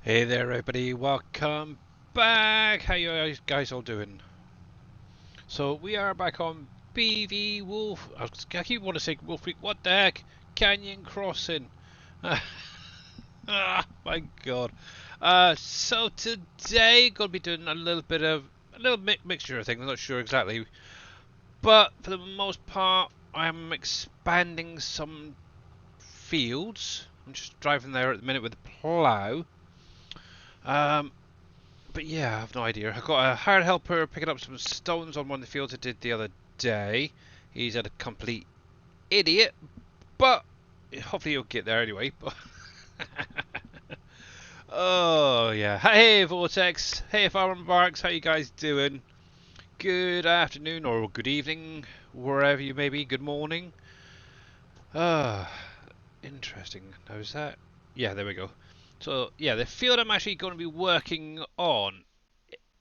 Hey there, everybody. Welcome back. How you guys all doing? So we are back on BV Wolf. I keep wanting to say Wolf Creek. What the heck? Canyon Crossing. My God. So today gonna be doing a little bit of a little mixture of things. I'm not sure exactly, but for the most part, I'm expanding some fields. I'm just driving there at the minute with the plough. Um, But yeah, I have no idea. I got a hired helper picking up some stones on one of the fields I did the other day. He's a complete idiot, but hopefully he'll get there anyway. Oh yeah. Hey Vortex. Hey Farmer Marks. How you guys doing? Good afternoon or good evening, wherever you may be. Good morning. Ah, interesting. How's that? Yeah, there we go. So yeah, the field I'm actually going to be working on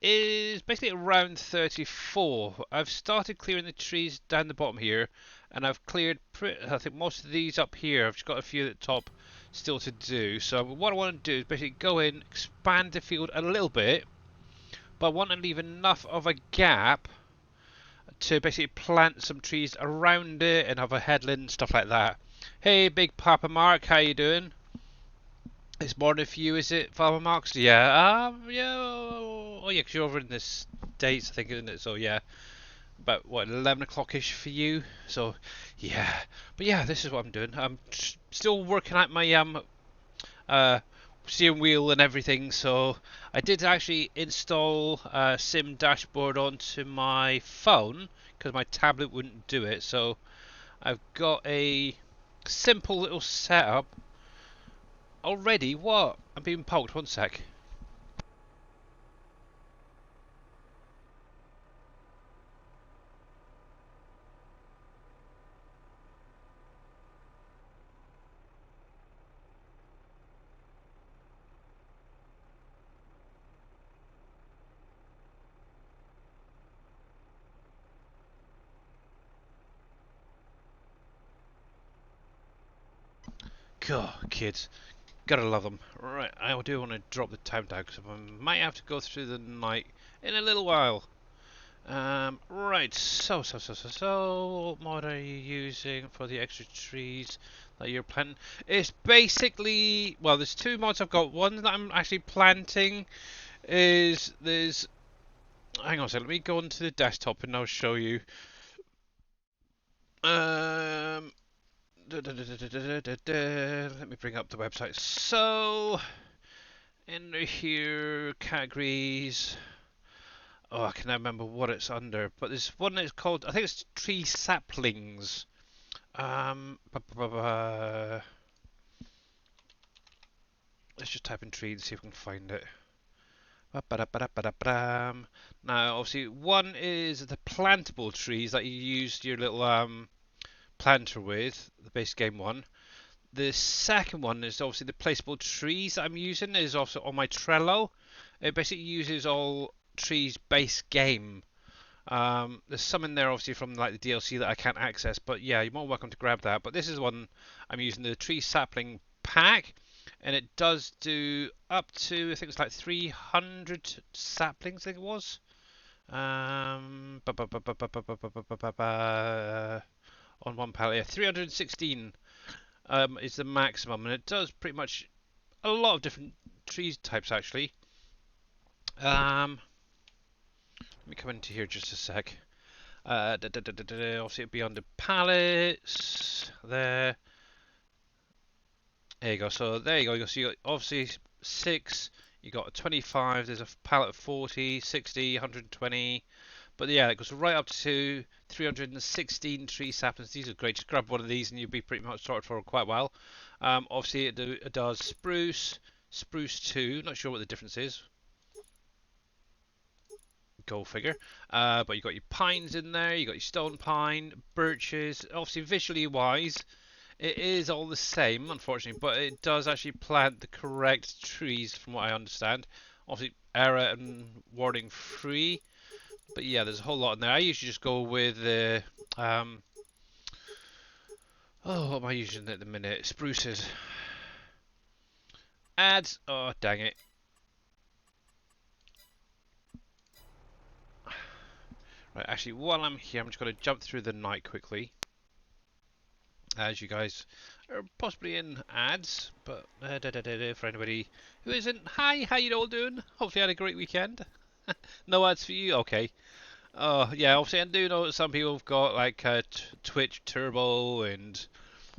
is basically around 34. I've started clearing the trees down the bottom here, and I've cleared, I think, most of these up here. I've just got a few at the top still to do. So what I want to do is basically go in, expand the field a little bit, but I want to leave enough of a gap to basically plant some trees around it and have a headland and stuff like that. Hey, Big Papa Mark, how you doing? It's morning for you, is it, Farmer Marks? Yeah, yeah. Oh, yeah, 'cause you're over in the States, I think, isn't it? So, yeah, about, what, 11 o'clock-ish for you? So, yeah. But, yeah, this is what I'm doing. I'm still working out my uh, steering wheel and everything, so I did actually install a Sim dashboard onto my phone, because my tablet wouldn't do it, so I've got a simple little setup already. What? I'm being poked, one sec. God, kids. Gotta love them. Right, I do want to drop the time down because I might have to go through the night in a little while. Right, so, what mod are you using for the extra trees that you're planting? It's basically, well, there's two mods I've got. One that I'm actually planting is, hang on a second, let me go onto the desktop and I'll show you. Um, Let me bring up the website. So, in here, categories. Oh, I can never remember what it's under, but there's one that's called, I think it's tree saplings. Let's just type in tree and see if we can find it. Now, obviously, one is the plantable trees that you use your little planter with, the base game one. The second one is obviously the placeable trees that I'm using is also on my Trello. It basically uses all trees base game. There's some in there obviously from like the DLC that I can't access, but yeah, you're more welcome to grab that. But this is one I'm using, the tree sapling pack, and it does do up to, I think it's like 300 saplings, I think it was. On one pallet, yeah, 316 is the maximum, and it does pretty much a lot of different tree types actually. Let me come into here just a sec. Obviously, it'd be under pallets. There. There you go. So there you go. So you got obviously 6. You got a 25. There's a pallet of 40, 60, 120. But yeah, it goes right up to 316 tree saplings. These are great. Just grab one of these and you'll be pretty much sorted for quite a while. Obviously, it does spruce, spruce 2. Not sure what the difference is. Go figure. But you got your pines in there, you got your stone pine, birches. Obviously, visually wise, it is all the same, unfortunately, but it does actually plant the correct trees, from what I understand. Obviously, error and warning free. But yeah, there's a whole lot in there. I usually just go with the oh, what am I using at the minute? Spruces. Add. Oh, dang it. Right, actually, while I'm here, I'm just going to jump through the night quickly. As you guys are possibly in ads, but for anybody who isn't, hi, how you all doing? Hopefully you had a great weekend. No ads for you? Okay. Yeah, obviously I do know that some people have got like Twitch Turbo and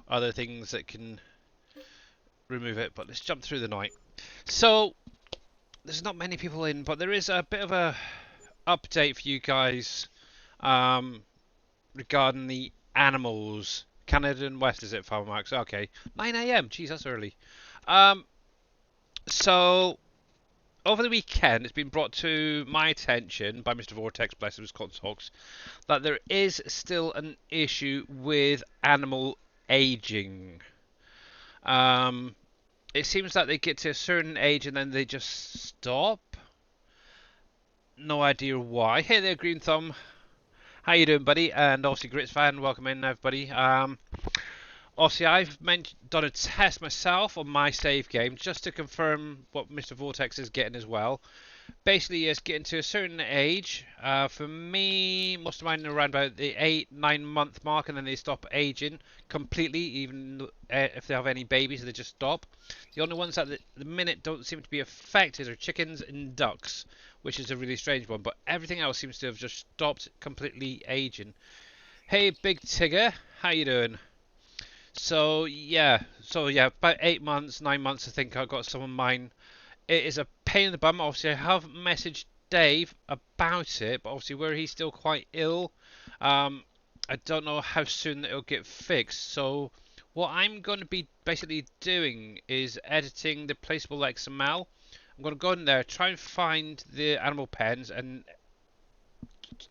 other things that can remove it, but let's jump through the night. So, there's not many people in, but there is a bit of a update for you guys um, regarding the animals. Canada and West, is it, Farmer Max? Okay. 9 a.m. Jeez, that's early. Um, so, over the weekend, it's been brought to my attention by Mr. Vortex, bless his contacts, that there is still an issue with animal aging. Um, it seems that they get to a certain age and then they just stop. No idea why. Hey there, Green Thumb. How you doing, buddy? And obviously, Grits fan, welcome in, everybody. Obviously, I've done a test myself on my save game just to confirm what Mr. Vortex is getting as well. Basically, it's getting to a certain age. For me, most of mine are around about the 8-9 month mark, and then they stop aging completely. Even if they have any babies, they just stop. The only ones that at the minute don't seem to be affected are chickens and ducks, which is a really strange one. But everything else seems to have just stopped completely aging. Hey, Big Tigger, how you doing? So yeah, about 8 months, 9 months. I think I got some of mine. It is a pain in the bum. Obviously, I have messaged Dave about it, but obviously, where he's still quite ill, I don't know how soon it'll get fixed. So, what I'm going to be basically doing is editing the placeable XML. I'm going to go in there, try and find the animal pens, and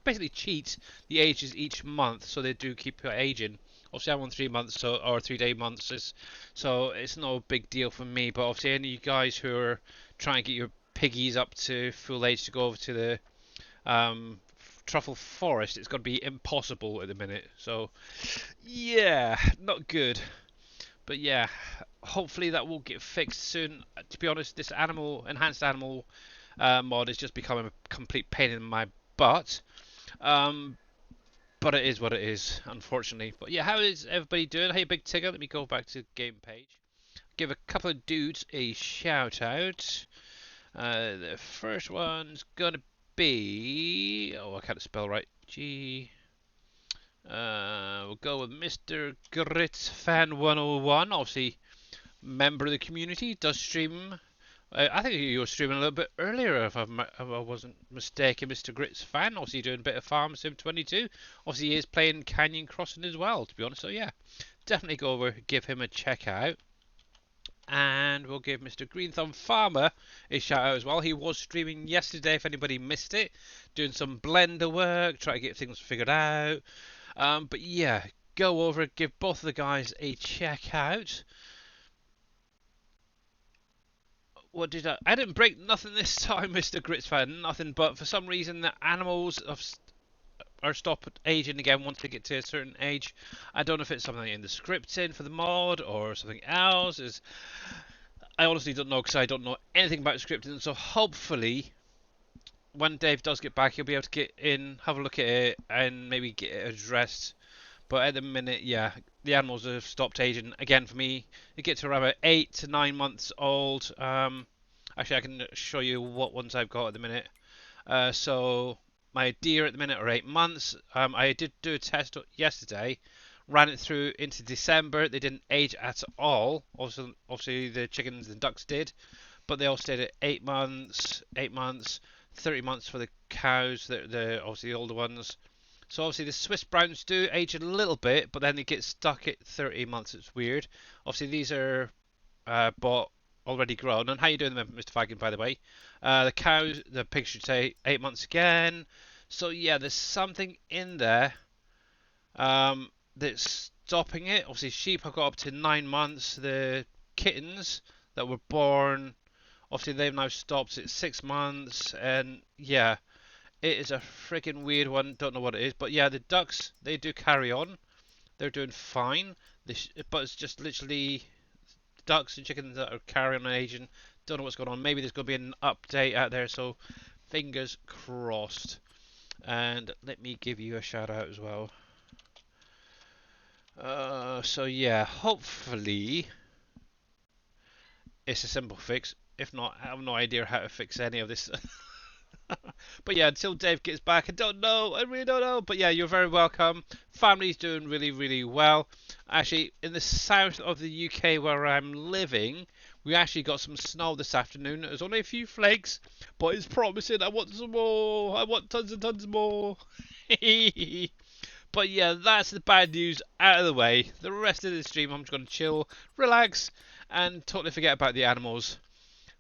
basically cheat the ages each month so they do keep aging. Obviously, I'm on 3 months or 3 day months, so it's no big deal for me. But obviously, any of you guys who are trying to get your piggies up to full age to go over to the truffle forest, it's going to be impossible at the minute. So, yeah, not good. But yeah, hopefully that will get fixed soon. To be honest, this enhanced animal mod is just becoming a complete pain in my butt. Um, but it is what it is, unfortunately. But yeah, how is everybody doing? Hey, Big Tigger, let me go back to the game page. Give a couple of dudes a shout out. The first one's gonna be, oh, I can't spell right. We'll go with Mr. Grits Fan 101. Obviously, member of the community, does stream. I think you were streaming a little bit earlier, if I wasn't mistaken, Mr. Grits fan. Obviously, doing a bit of Farm Sim 22. Obviously, he is playing Canyon Crossing as well, to be honest. So, yeah, definitely go over, give him a check out. And we'll give Mr. Green Thumb Farmer a shout out as well. He was streaming yesterday, if anybody missed it, doing some Blender work, trying to get things figured out. But yeah, go over, give both of the guys a check out. What did I didn't break nothing this time, Mr. Grits fan. Nothing, but for some reason the animals are stopped aging again once they get to a certain age. I don't know if it's something in the scripting for the mod or something else. I honestly don't know because I don't know anything about scripting. So hopefully, when Dave does get back, he'll be able to get in, have a look at it, and maybe get it addressed. But at the minute, yeah, the animals have stopped aging. Again, for me, it gets to around about 8 to 9 months old. Actually, I can show you what ones I've got at the minute. So my deer at the minute are 8 months. I did do a test yesterday, ran it through into December. They didn't age at all. Also, obviously, the chickens and ducks did, but they all stayed at 8 months, 8 months, 30 months for the cows. The obviously the older ones. So obviously the Swiss Browns do age a little bit, but then they get stuck at 30 months. It's weird. Obviously these are bought already grown. And how you doing, Mr. Fagan, by the way? The cows, the pigs should say 8 months again. So yeah, there's something in there that's stopping it. Obviously sheep have got up to 9 months. The kittens that were born, obviously they've now stopped at 6 months. And yeah. It is a freaking weird one. Don't know what it is, but yeah, the ducks they do carry on. They're doing fine. But it's just literally ducks and chickens that are carrying on aging. Don't know what's going on. Maybe there's going to be an update out there. So fingers crossed. And let me give you a shout out as well. So yeah, hopefully it's a simple fix. If not, I have no idea how to fix any of this. But yeah, until Dave gets back, I don't know. I really don't know. But yeah, you're very welcome. Family's doing really, really well. Actually, in the south of the UK where I'm living, we actually got some snow this afternoon. There's only a few flakes, but it's promising. I want some more. I want tons and tons more. But yeah, that's the bad news out of the way. The rest of the stream, I'm just going to chill, relax, and totally forget about the animals.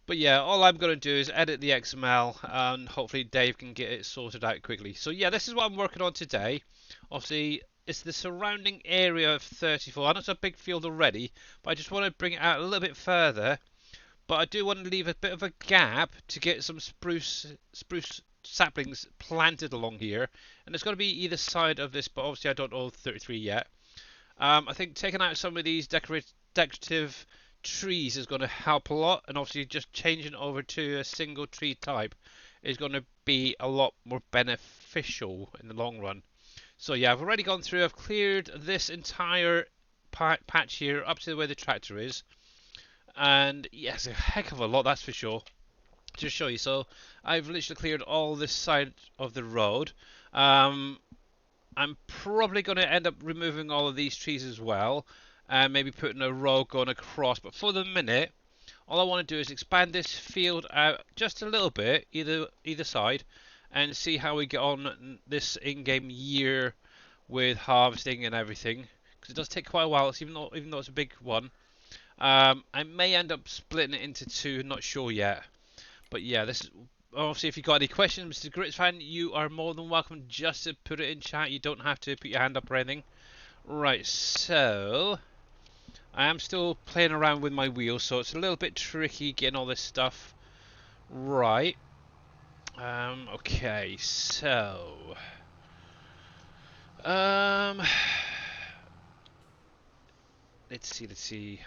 But yeah, all I'm going to do is edit the XML and hopefully Dave can get it sorted out quickly. So yeah, this is what I'm working on today. Obviously, it's the surrounding area of 34. I know it's a big field already, but I just want to bring it out a little bit further. But I do want to leave a bit of a gap to get some spruce saplings planted along here. And it's going to be either side of this, but obviously I don't know 33 yet. I think taking out some of these decorative trees is going to help a lot, and obviously just changing over to a single tree type is going to be a lot more beneficial in the long run. So yeah, I've already gone through, I've cleared this entire patch here up to where the tractor is, and yes, a heck of a lot, that's for sure. To show you, so I've literally cleared all this side of the road. I'm probably going to end up removing all of these trees as well, and maybe putting a row going across. But for the minute, all I want to do is expand this field out just a little bit, either side, and see how we get on this in-game year with harvesting and everything. Because it does take quite a while, even though it's a big one. I may end up splitting it into two, not sure yet. But yeah, this is obviously, if you've got any questions, Mr. Grits fan, you are more than welcome just to put it in chat. You don't have to put your hand up or anything. Right, so I am still playing around with my wheels, so it's a little bit tricky getting all this stuff right. Okay, so um, let's see.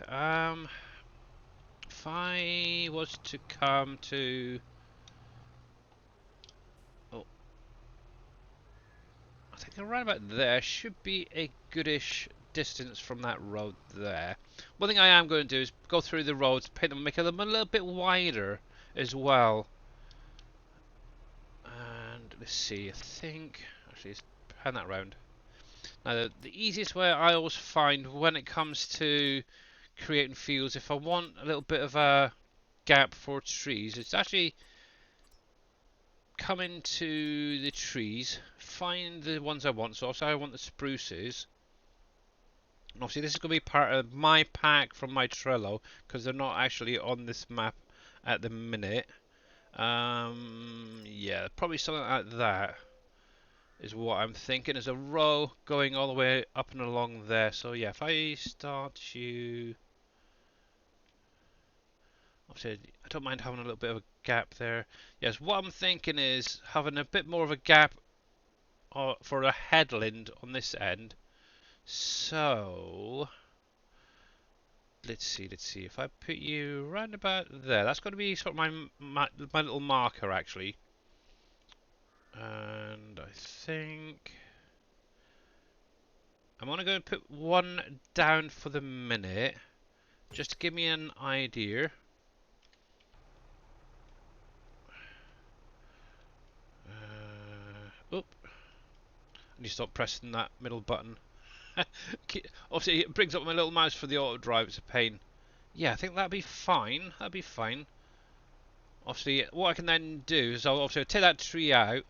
If I was to come to, oh, I think around about there should be a goodish distance from that road there. One thing I am going to do is go through the roads, paint them, make them a little bit wider as well. And let's see, I think actually let's pan that round. Now the easiest way I always find when it comes to creating fields, if I want a little bit of a gap for trees, it's actually come into the trees, find the ones I want. So obviously I want the spruces. And obviously this is going to be part of my pack from my Trello, because they're not actually on this map at the minute. Yeah, probably something like that is what I'm thinking. There's a row going all the way up and along there. So yeah, if I start to, obviously I don't mind having a little bit of a gap there. Yes, what I'm thinking is having a bit more of a gap for a headland on this end. So let's see. If I put you round about there, that's going to be sort of my little marker actually. And I think I'm only going to put one down for the minute, just to give me an idea. Oop! I need to stop pressing that middle button. Obviously, it brings up my little mouse for the auto drive. It's a pain. Yeah, I think that'd be fine. That'd be fine. Obviously, what I can then do is I'll obviously take that tree out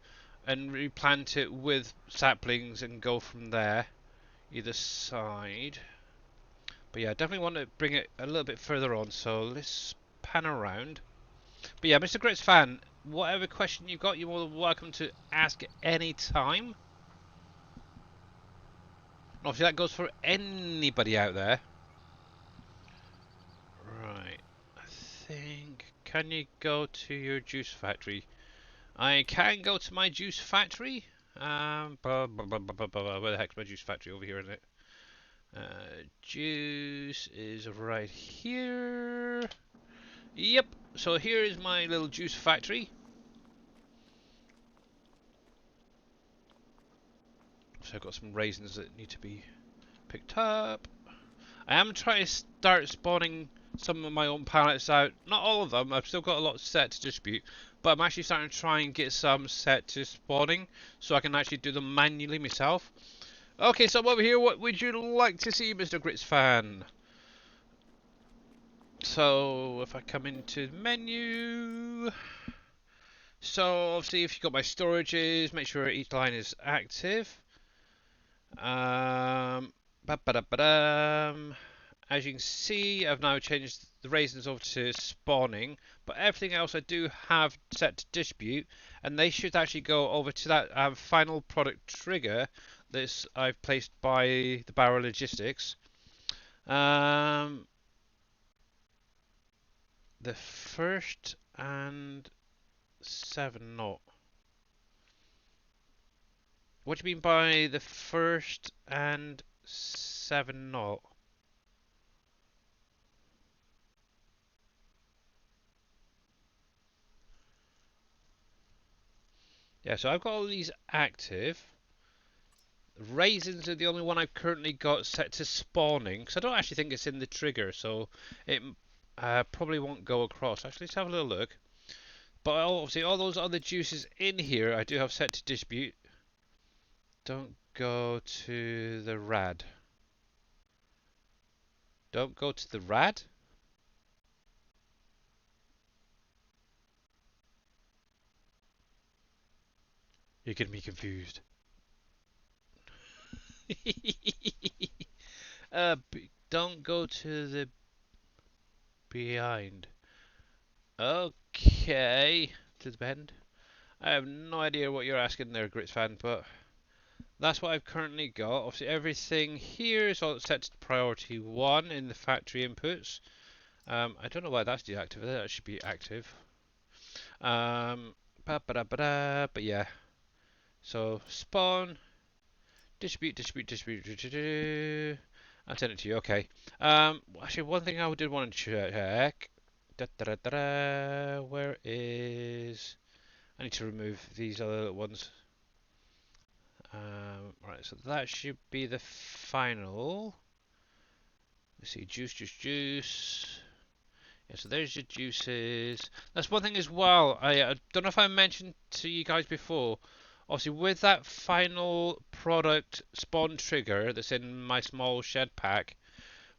and replant it with saplings and go from there, either side. But yeah, I definitely want to bring it a little bit further on, so let's pan around. But yeah, Mr. Grits fan, whatever question you've got, you're more than welcome to ask at any time. Obviously, that goes for anybody out there. Right, I think, can you go to your juice factory? I can go to my juice factory. Where the heck's my juice factory? Over here, isn't it? Juice is right here. Yep, so here is my little juice factory. I've got some raisins that need to be picked up. I am trying to start spawning some of my own pallets out. Not all of them, I've still got a lot set to distribute, but I'm actually starting to try and get some set to spawning so I can actually do them manually myself. Okay, so I'm over here. What would you like to see, Mr. Grits fan? So if I come into menu, so obviously if you've got my storages, make sure each line is active. Ba-ba-da-ba-dum. As you can see, I've now changed the raisins over to spawning, but everything else I do have set to distribute, and they should actually go over to that final product trigger that I've placed by the Barrow Logistics. The first and 7 knot. What do you mean by the first and 7 knot? Yeah, so I've got all these active. Raisins are the only one I've currently got set to spawning, because I don't actually think it's in the trigger, so it probably won't go across. Actually, let's have a little look. But obviously all those other juices in here I do have set to distribute. Don't go to the rad. Don't go to the rad? You're getting me confused. Don't go to the behind. Okay. To the bend. I have no idea what you're asking there, Grits fan, but that's what I've currently got. Obviously, everything here is all set to priority 1 in the factory inputs. I don't know why that's deactivated. That should be active. But yeah. So spawn, distribute. I'll send it to you. Okay. Actually, one thing I did want to check. Where is? I need to remove these other ones. Right, so that should be the final. Let's see, juice. Yeah, so there's your juices. That's one thing as well. I don't know if I mentioned to you guys before. Obviously, with that final product spawn trigger that's in my small shed pack,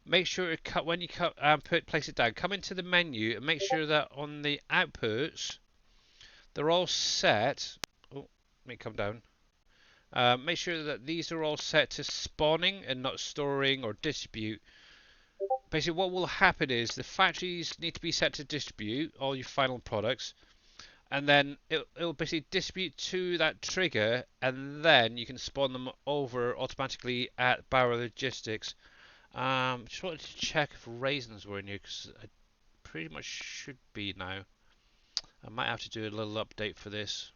make sure to cut when you place it down. Come into the menu and make sure that on the outputs they're all set. Oh, let me come down. Make sure that these are all set to spawning and not storing or distribute. Basically, what will happen is the factories need to be set to distribute all your final products, and then it'll basically distribute to that trigger, and then you can spawn them over automatically at Barrow Logistics. Just wanted to check if raisins were in here, because I pretty much should be now. I might have to do a little update for this.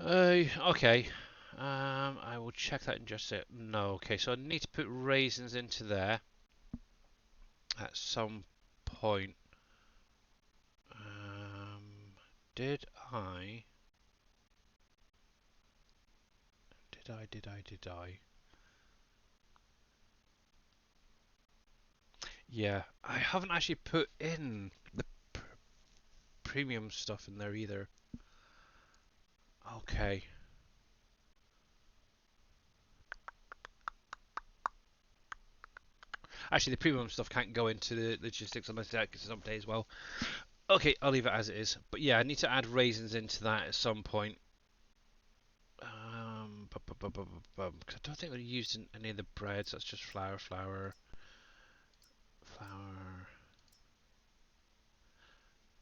Okay. I will check that in just a sec. No, okay, so I need to put raisins into there at some point. Did I? Did I? Yeah, I haven't actually put in the premium stuff in there either. Okay. Actually, the premium stuff can't go into the logistics unless that gets an update as well. Okay, I'll leave it as it is. But yeah, I need to add raisins into that at some point. Because I don't think they're used in any of the breads. That's just flour.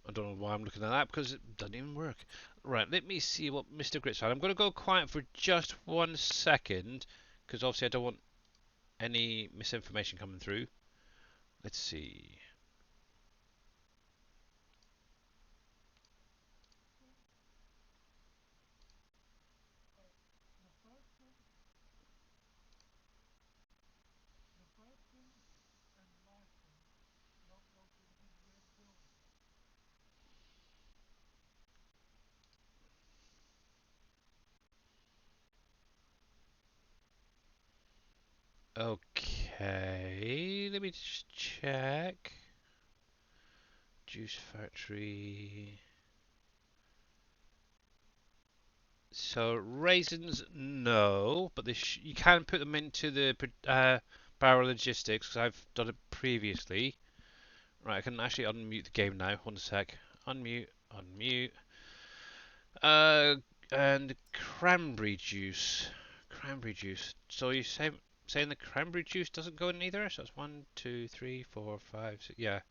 I don't know why I'm looking at that because it doesn't even work. Right, let me see what Mr. Grits had. I'm going to go quiet for just 1 second because obviously I don't want any misinformation coming through. Let's see. Okay, let me just check. Juice factory. So raisins, no, but you can put them into the barrel logistics because I've done it previously. Right, I can actually unmute the game now. One sec. Unmute, unmute. Uh, and cranberry juice. Cranberry juice. So you saying the cranberry juice doesn't go in either? So it's 1, 2, 3, 4, 5, 6. Yeah.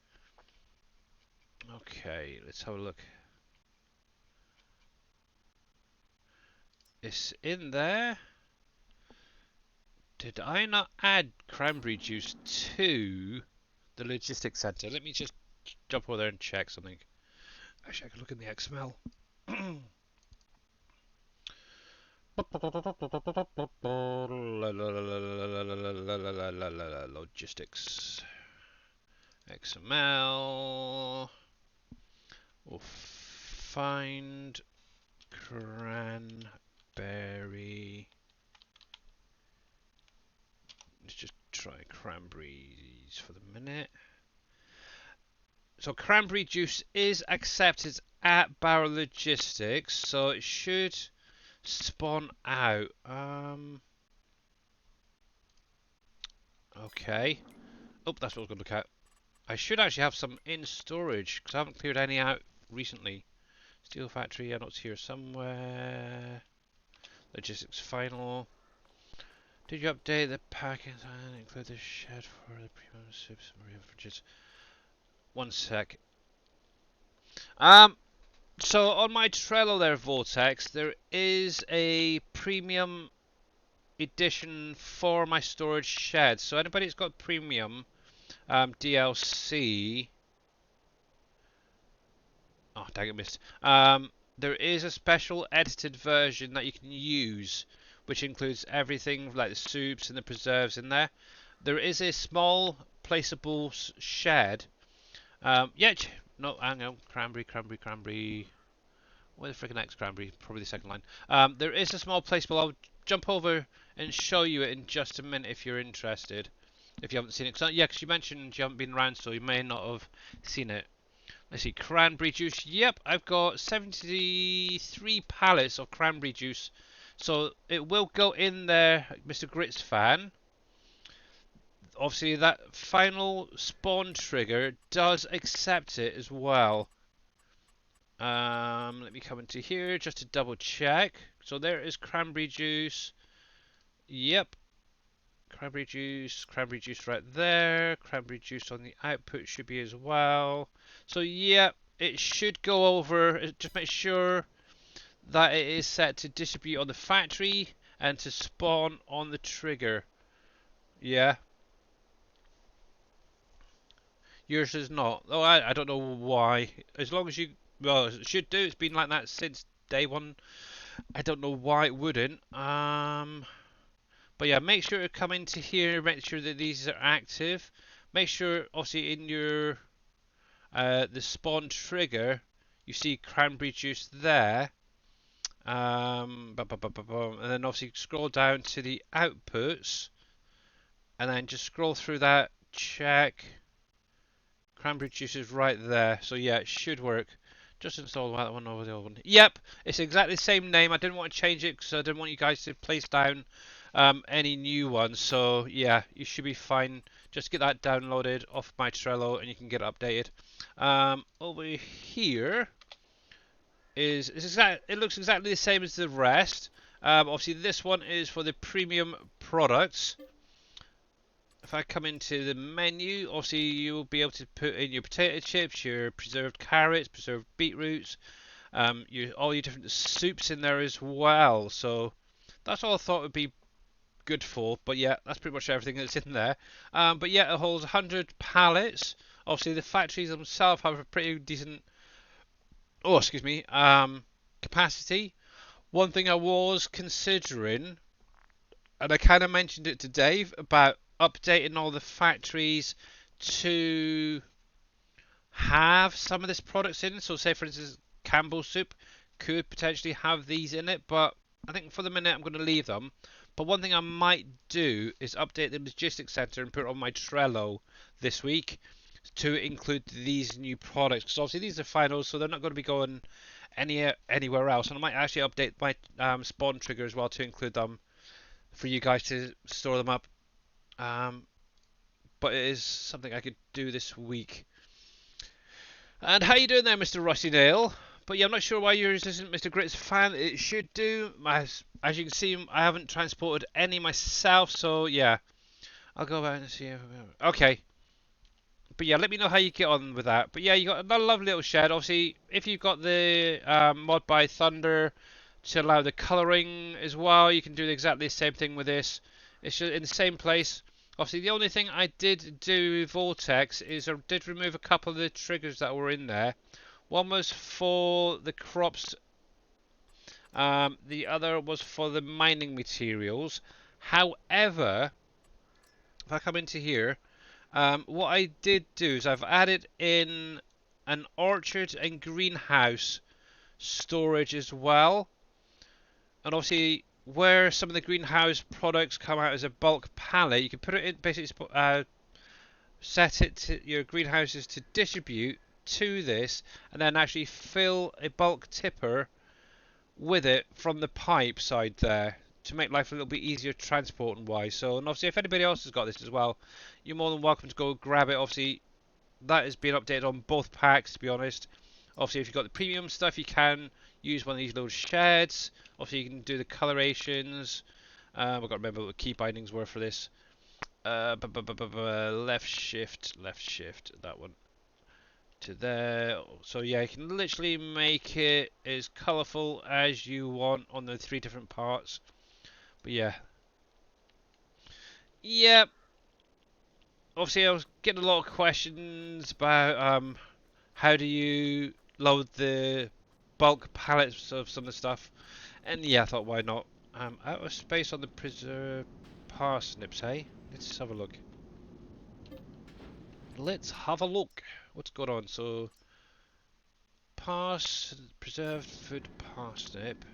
Okay, let's have a look. It's in there. Did I not add cranberry juice to the logistics center? Let me just jump over there and check something. Actually, I could look in the XML. Logistics. XML. We'll find cranberry. Let's just try cranberries for the minute. So cranberry juice is accepted at Barrel Logistics, so it should spawn out. Okay. Oh, that's what I was going to look at. I should actually have some in storage because I haven't cleared any out recently. Steel factory, I know it's here somewhere. Logistics final. Did you update the packing and include the shed for the premium soups and beverages? One sec. So on my Trello there, Vortex, there is a premium edition for my storage shed. So anybody that's got premium DLC, oh dang it, missed. There is a special edited version that you can use, which includes everything like the soups and the preserves in there. There is a small placeable shed. Yeah, no, hang on, cranberry. Where the freaking next cranberry? Probably the second line. There is a small placeable. I'll jump over and show you it in just a minute if you're interested. If you haven't seen it, yeah, because you mentioned you haven't been around, so you may not have seen it. Let's see, cranberry juice. Yep, I've got 73 pallets of cranberry juice. So it will go in there, Mr. Grits fan. Obviously, that final spawn trigger does accept it as well. Let me come into here just to double check. So there is cranberry juice. Yep. Cranberry juice right there. Cranberry juice on the output should be as well. So yeah, it should go over. Just make sure that it is set to distribute on the factory and to spawn on the trigger. Yeah. Yours is not. Oh, I don't know why. As long as you, well, it should do. It's been like that since day one. I don't know why it wouldn't. But yeah, make sure to come into here. Make sure that these are active. Make sure, obviously, in your the spawn trigger, you see cranberry juice there. And then obviously scroll down to the outputs, and then just scroll through that. Check. Cranberry juice is right there. So yeah, it should work. Just install that one over the other one. Yep, it's exactly the same name. I didn't want to change it because I didn't want you guys to place down any new ones. So yeah, you should be fine. Just get that downloaded off my Trello and you can get it updated. Over here it looks exactly the same as the rest. Obviously this one is for the premium products. If I come into the menu, obviously you'll be able to put in your potato chips, your preserved carrots, preserved beetroots, all your different soups in there as well. So that's all I thought would be good for. But yeah, that's pretty much everything that's in there. But yeah, it holds 100 pallets. Obviously the factories themselves have a pretty decent, capacity. One thing I was considering, and I kind of mentioned it to Dave about updating all the factories to have some of this products in. So say for instance Campbell's soup could potentially have these in it, but I think for the minute I'm going to leave them. But one thing I might do is update the logistics center and put it on my Trello this week to include these new products. Because obviously these are finals, so they're not going to be going anywhere else. And I might actually update my spawn trigger as well to include them for you guys to store them up. But it is something I could do this week. And how you doing there, Mr. Rusty Nail? But yeah, I'm not sure why yours isn't Mr. Grit's fan. It should do. As you can see, I haven't transported any myself, so yeah. I'll go back and see. Okay. But yeah, let me know how you get on with that. But yeah, you got another lovely little shed. Obviously, if you've got the mod by Thunder to allow the colouring as well, you can do exactly the same thing with this. It's just in the same place. Obviously, the only thing I did do with Vortex is I did remove a couple of the triggers that were in there. One was for the crops, the other was for the mining materials. However, if I come into here, what I did do is I've added in an orchard and greenhouse storage as well. And obviously, where some of the greenhouse products come out as a bulk pallet, you can put it in, basically set it to your greenhouses to distribute to this, and then actually fill a bulk tipper with it from the pipe side there to make life a little bit easier transporting wise. So, and obviously if anybody else has got this as well, you're more than welcome to go grab it. Obviously that has been updated on both packs, to be honest. Obviously if you've got the premium stuff, you can use one of these little sheds. Obviously you can do the colorations. I've got to remember what the key bindings were for this. Left shift, that one to there. So yeah, you can literally make it as colourful as you want on the 3 different parts. But yeah, obviously I was getting a lot of questions about how do you load the bulk pallets of some of the stuff, and yeah, I thought why not. Out of space on the preserved parsnips, hey? Let's have a look. What's going on? So, preserved food parsnip.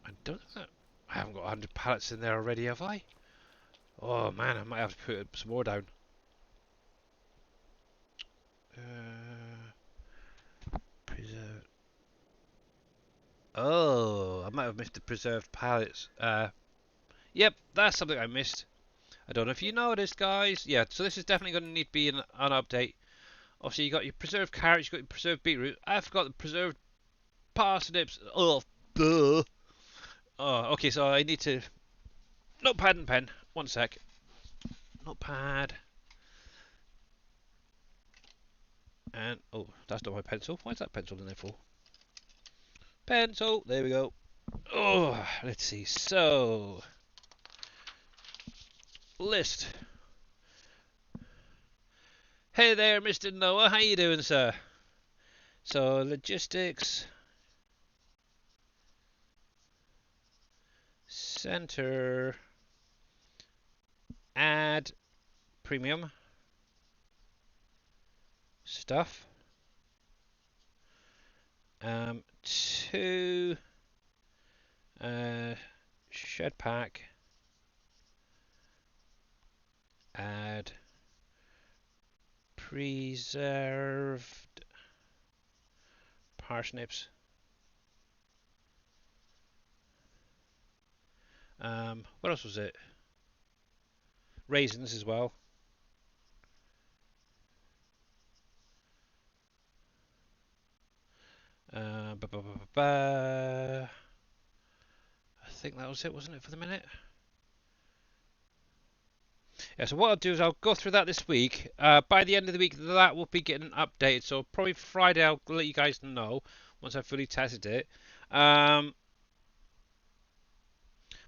I don't know. I haven't got 100 pallets in there already, have I? Oh man, I might have to put some more down. Preserved. Oh, I might have missed the preserved pallets. Yep, that's something I missed. I don't know if you noticed, guys. Yeah, so this is definitely going to need to be an update. Obviously, you got your preserved carrots, you got your preserved beetroot. I forgot the preserved parsnips. Oh, duh. Oh, okay, so I need to... Notepad and pen. One sec. Notepad. And, oh, that's not my pencil. Why is that pencil in there for? Pencil. There we go. Oh, let's see. So... List. Hey there, Mr. Noah. How you doing, sir? So, logistics. Center. Add. Premium. Stuff. 2. Shed pack. Add preserved parsnips. What else was it? Raisins as well. I think that was it, wasn't it, for the minute? Yeah, so what I'll do is I'll go through that this week. By the end of the week, that will be getting updated. So probably Friday, I'll let you guys know once I've fully tested it. But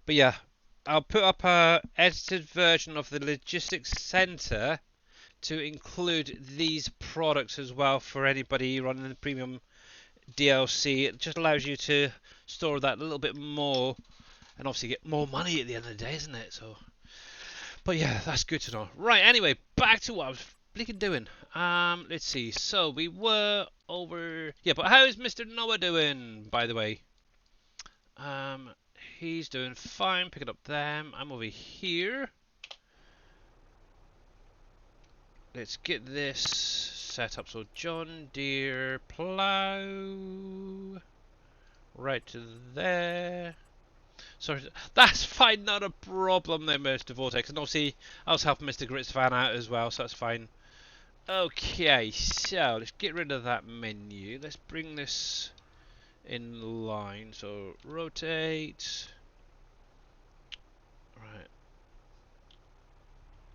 yeah, I'll put up a edited version of the logistics center to include these products as well for anybody running the premium DLC. It just allows you to store that a little bit more and obviously get more money at the end of the day, isn't it? So, but yeah, that's good to know. Right, anyway, back to what I was flicking doing. Let's see. So we were over. Yeah, but how is Mr. Noah doing, by the way? he's doing fine, picking up them. I'm over here. Let's get this set up. So John Deere plow right to there. Sorry, that's fine, not a problem there, Mr. Vortex. And obviously, I was helping Mr. Gritsvan out as well, so that's fine. Okay, so let's get rid of that menu. Let's bring this in line. So rotate. Right.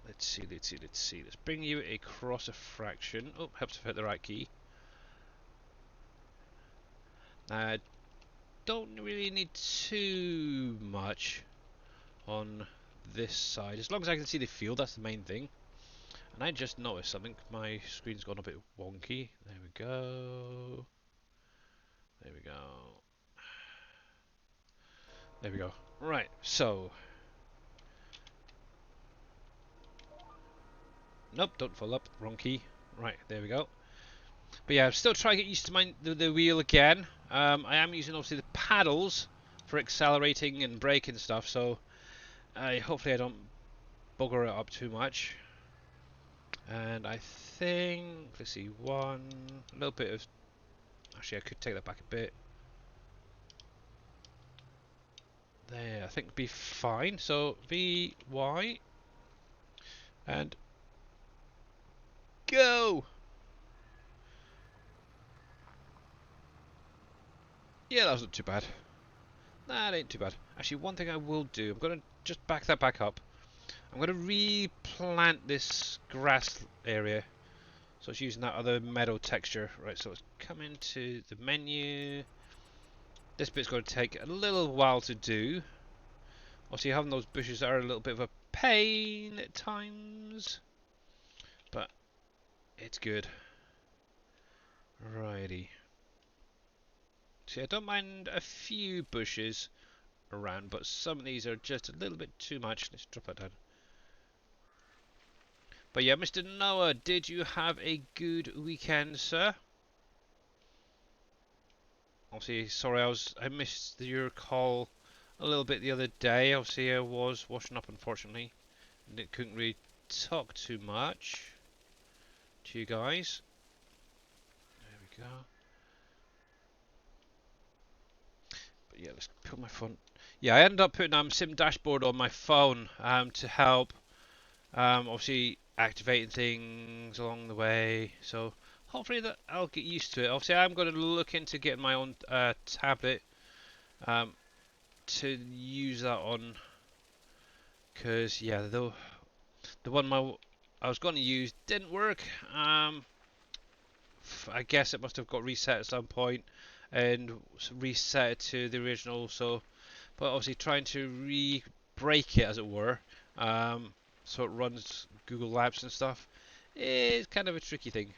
Let's see. Let's bring you across a fraction. Oh, helps if I hit the right key. Now, I don't really need too much on this side. As long as I can see the field, that's the main thing. And I just noticed something. My screen's gone a bit wonky. There we go. There we go. There we go. Right, so. Nope, don't fall up. Wrong key. Right, there we go. But yeah, I'm still trying to get used to the wheel again. I am using obviously the paddles for accelerating and braking stuff, so hopefully I don't bugger it up too much. And I think, let's see, a little bit of, actually I could take that back a bit. There, I think it'd be fine. So VY and go. Yeah, that wasn't too bad. That ain't too bad. Actually, one thing I will do, I'm going to just back that back up. I'm going to replant this grass area. So it's using that other meadow texture. Right, so let's come into the menu. This bit's going to take a little while to do. Obviously, having those bushes are a little bit of a pain at times. But it's good. Righty. See, I don't mind a few bushes around, but some of these are just a little bit too much. Let's drop that down. But yeah, Mr. Noah, did you have a good weekend, sir? Obviously, sorry, I missed your call a little bit the other day. Obviously, I was washing up, unfortunately, and it couldn't really talk too much to you guys. There we go. But yeah, let's put my phone. Yeah, I ended up putting Sim Dashboard on my phone to help. Obviously, activating things along the way. So hopefully that I'll get used to it. Obviously, I'm going to look into getting my own tablet to use that on. Because yeah, the one I was going to use didn't work. I guess it must have got reset at some point and reset it to the original. So, but obviously trying to re-break it, as it were, so it runs Google Labs and stuff, is kind of a tricky thing.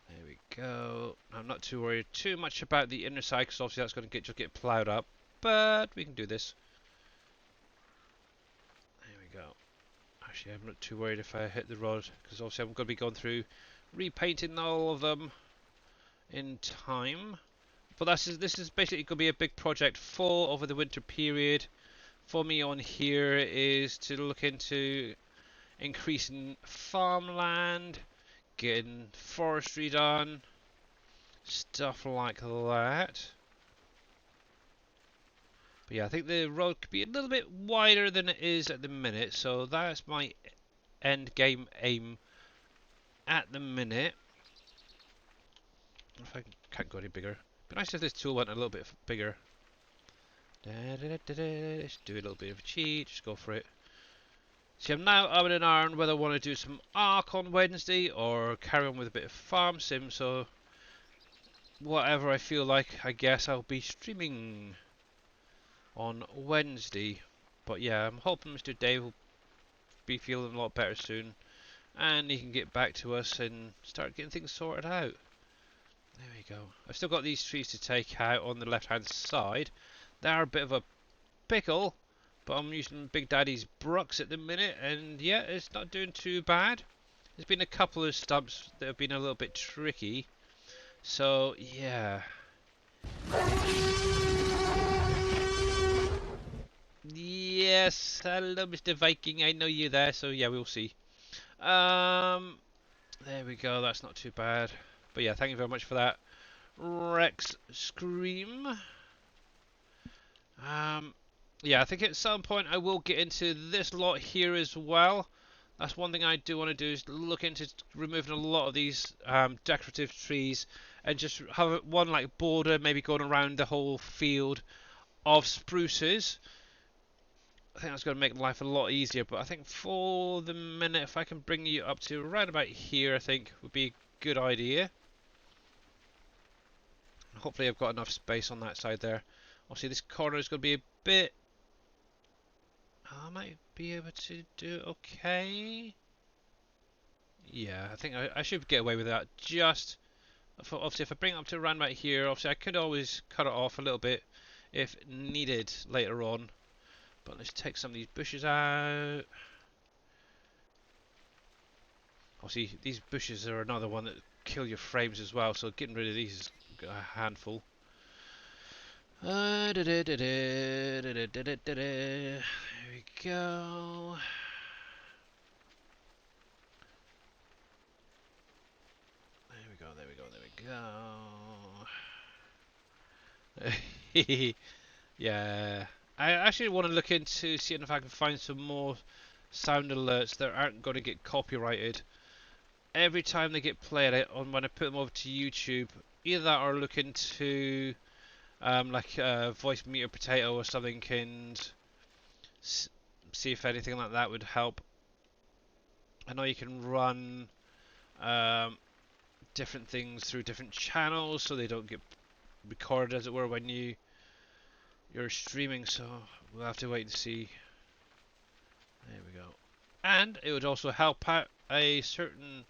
There we go. I'm not too worried too much about the inner side, because obviously that's going to just get ploughed up, but we can do this. There we go. Actually, I'm not too worried if I hit the rod, because obviously I'm going to be going through repainting all of them in time. But this is basically going to be a big project for over the winter period. For me on here is to look into increasing farmland, getting forestry done, stuff like that. But yeah, I think the road could be a little bit wider than it is at the minute, so that's my end game aim at the minute. If I can't go any bigger. It'd be nice if this tool went a little bit bigger. Let's do a little bit of a cheat, just go for it. See, I'm now up in an iron whether I want to do some Ark on Wednesday or carry on with a bit of Farm Sim, so whatever I feel like, I guess I'll be streaming on Wednesday. But yeah, I'm hoping Mr. Dave will be feeling a lot better soon and he can get back to us and start getting things sorted out. There we go. I've still got these trees to take out on the left hand side. They are a bit of a pickle, but I'm using Big Daddy's Brooks at the minute, and yeah, it's not doing too bad. There's been a couple of stumps that have been a little bit tricky, so yeah. Yes, hello, Mr. Viking. I know you there, so yeah, we'll see. Um, there we go. That's not too bad. But yeah, thank you very much for that, Rex Scream. Um, yeah, I think at some point I will get into this lot here as well. That's one thing I do want to do is look into removing a lot of these decorative trees and just have one like border, maybe going around the whole field of spruces. I think that's going to make life a lot easier. But I think for the minute, if I can bring you up to right about here, I think would be a good idea. Hopefully I've got enough space on that side there. Obviously this corner is going to be a bit... I might be able to do okay. Yeah, I think I should get away with that. Just, obviously if I bring it up to around about here, obviously I could always cut it off a little bit if needed later on. But let's take some of these bushes out. Obviously, these bushes are another one that kill your frames as well, so getting rid of these is a handful. There we go. There we go, there we go, there we go. Yeah. I actually want to look into seeing if I can find some more sound alerts that aren't going to get copyrighted. Every time they get played on when I put them over to YouTube, either that or look into like voice meter potato or something and see if anything like that would help. I know you can run um, different things through different channels so they don't get recorded, as it were, when you're streaming. So we'll have to wait and see. There we go. And it would also help out a certain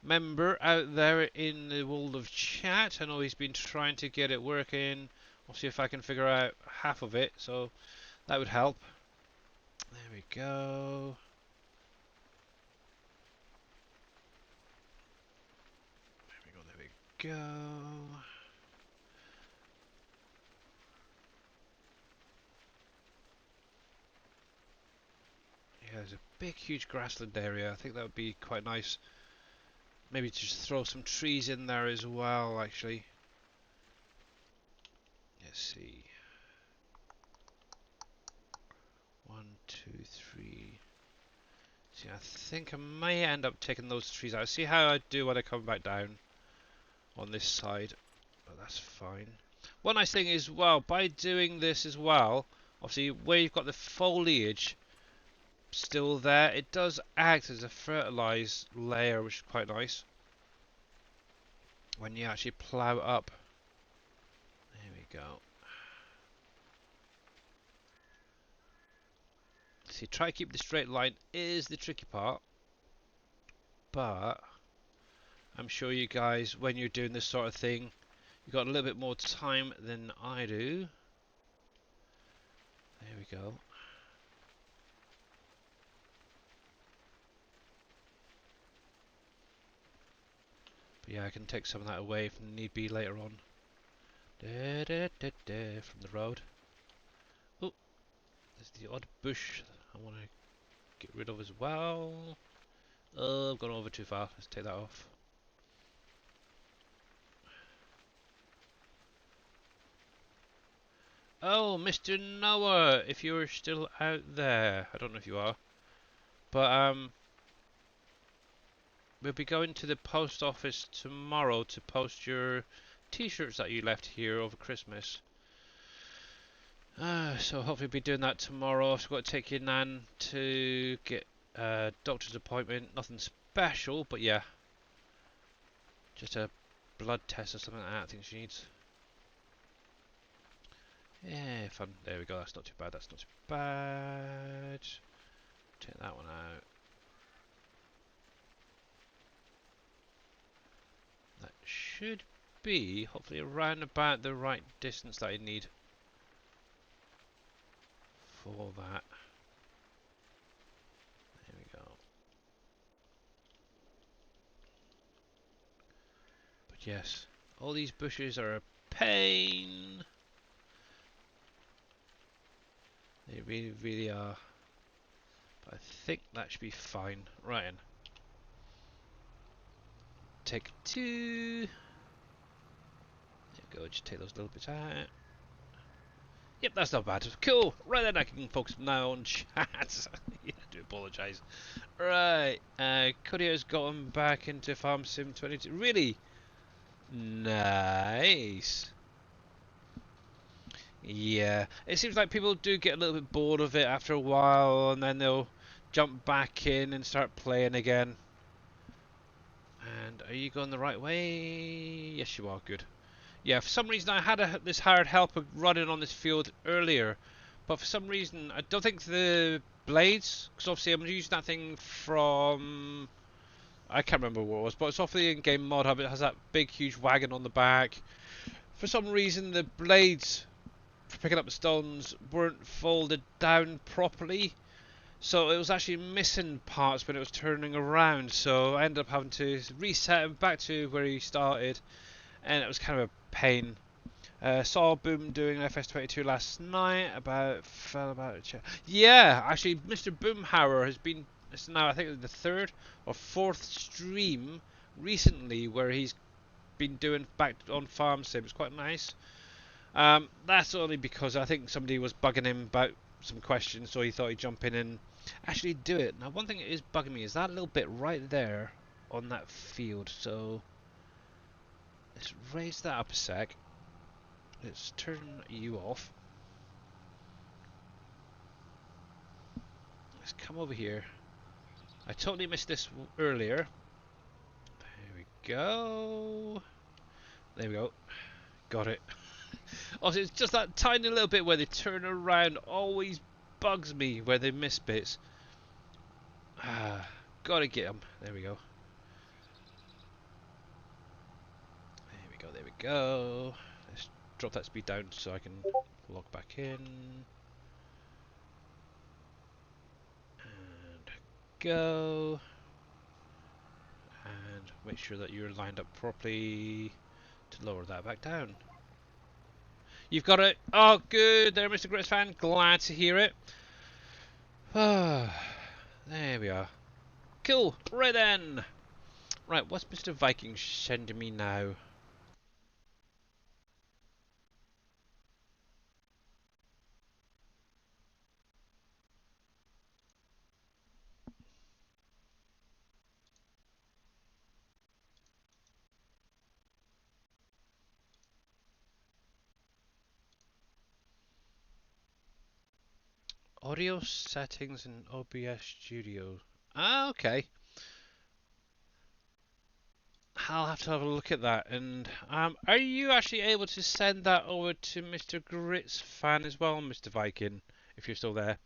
member out there in the world of chat. I know he's been trying to get it working. I'll see if I can figure out half of it, so that would help. There we go. There we go, there we go. Yeah, there's a big, huge grassland area. I think that would be quite nice. Maybe just throw some trees in there as well, actually. Let's see. 1, 2, 3. See, I think I may end up taking those trees out. See how I do when I come back down on this side. But that's fine. One nice thing is, well, by doing this as well, obviously where you've got the foliage still there, it does act as a fertilized layer, which is quite nice when you actually plough up. There we go. See, try to keep the straight line is the tricky part, but I'm sure you guys, when you're doing this sort of thing, you've got a little bit more time than I do. There we go. But yeah, I can take some of that away if need be later on. From the road. Oh, there's the odd bush I want to get rid of as well. Oh, I've gone over too far. Let's take that off. Oh, Mr. Noah, if you're still out there. I don't know if you are. But, we'll be going to the post office tomorrow to post your t-shirts that you left here over Christmas. So hopefully be doing that tomorrow. I've got to take your nan to get a doctor's appointment. Nothing special, but yeah. Just a blood test or something like that I think she needs. Yeah, fun. There we go. That's not too bad. That's not too bad. Take that one out. That should be hopefully around about the right distance that I need for that. There we go. But yes, all these bushes are a pain. They really, really are. But I think that should be fine. Right in. Take 2. There we go, just take those little bits out. Yep, that's not bad. Cool. Right then, I can focus now on chat. Yeah, I do apologise. Right, Cody has gotten back into Farm Sim 22. Really? Nice. Yeah, it seems like people do get a little bit bored of it after a while, and then they'll jump back in and start playing again. And are you going the right way? Yes, you are. Good. Yeah, for some reason I had this hired helper running on this field earlier, but for some reason I don't think the blades, because obviously I'm using that thing from, I can't remember what it was, but it's off the in-game mod hub. It has that big huge wagon on the back. For some reason the blades for picking up the stones weren't folded down properly, so it was actually missing parts when it was turning around, so I ended up having to reset him back to where he started, and it was kind of a pain. Saw Boom doing FS22 last night. Fell about a chair. Yeah, actually, Mr. Boomhauer has been. It's now I think the 3rd or 4th stream recently where he's been doing back on Farm Sim. It's quite nice. That's only because I think somebody was bugging him about some questions, so he thought he'd jump in and actually do it. Now, one thing that is bugging me is that little bit right there on that field. So let's raise that up a sec. Let's turn you off. Let's come over here. I totally missed this earlier. There we go. There we go. Got it. Also, it's just that tiny little bit where they turn around always bugs me where they miss bits. Ah, gotta get them. There we go. There we go. There we go. Let's drop that speed down so I can log back in. And go. And make sure that you're lined up properly to lower that back down. You've got it. Oh, good. There, Mr. Grits fan. Glad to hear it. Ah, there we are. Cool. Right then. Right, what's Mr. Viking sending me now? Audio settings in OBS Studio. Ah, okay. I'll have to have a look at that. And are you actually able to send that over to Mr. Grits fan as well, Mr. Viking, if you're still there?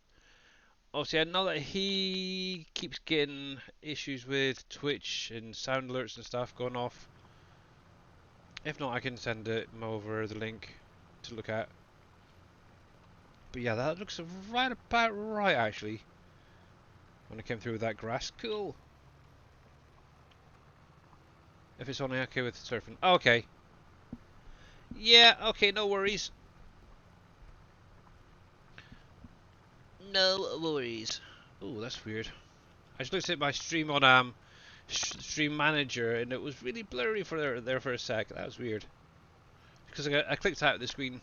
Obviously, I know that he keeps getting issues with Twitch and sound alerts and stuff going off. If not, I can send him over the link to look at. But yeah, that looks right about right, actually. When I came through with that grass. Cool. If it's only okay with surfing. Okay. Yeah, okay, no worries. No worries. Oh, that's weird. I just looked at my stream on Stream Manager and it was really blurry for there for a sec. That was weird. Because I clicked out of the screen.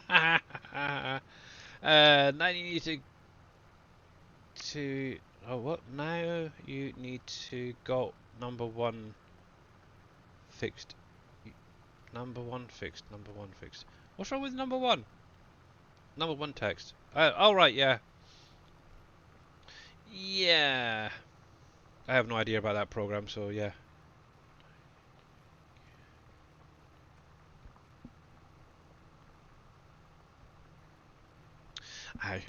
Now you need to oh what? Now you need to go number 1 fixed. Number 1 fixed. Number 1 fixed. What's wrong with number 1? Number 1 text. Oh right, yeah. Yeah. I have no idea about that program, so yeah.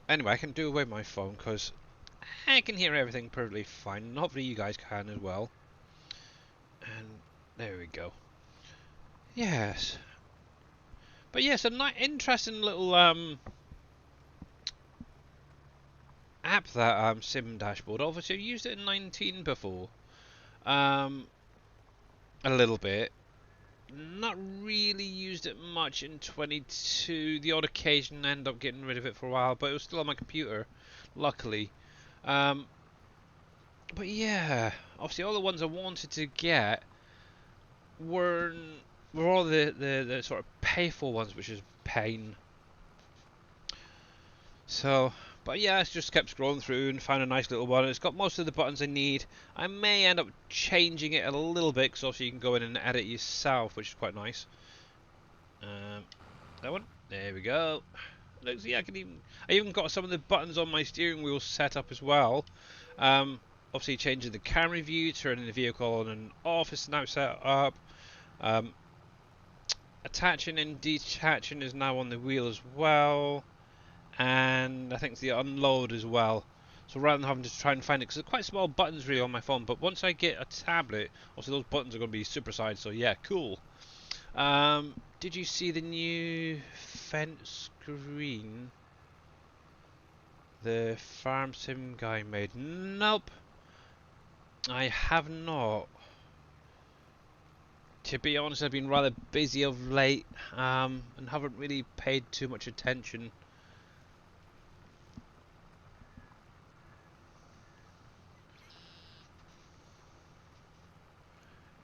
Anyway, I can do away with my phone because I can hear everything perfectly fine. Hopefully you guys can as well. And there we go. Yes. But yes, a interesting little app that Sim Dashboard. Obviously, I've used it in 19 before. A little bit. not really used it much in 22. The odd occasion, end up getting rid of it for a while, but it was still on my computer, luckily. Um, but yeah, obviously all the ones I wanted to get were were all the sort of payful ones, which is pain. So, but yeah, I just kept scrolling through and found a nice little one. It's got most of the buttons I need. I may end up changing it a little bit, because also you can go in and edit yourself, which is quite nice. That one. There we go. Look, see, I even got some of the buttons on my steering wheel set up as well. Obviously changing the camera view, turning the vehicle on and off is now set up. Um, Attaching and detaching is now on the wheel as well. And I think the unload as well. So rather than having to try and find it, because it's quite small buttons really on my phone, but once I get a tablet, obviously those buttons are going to be supersized, so yeah, cool. Did you see the new fence screen the farm sim guy made? Nope, I have not. To be honest, I've been rather busy of late, and haven't really paid too much attention.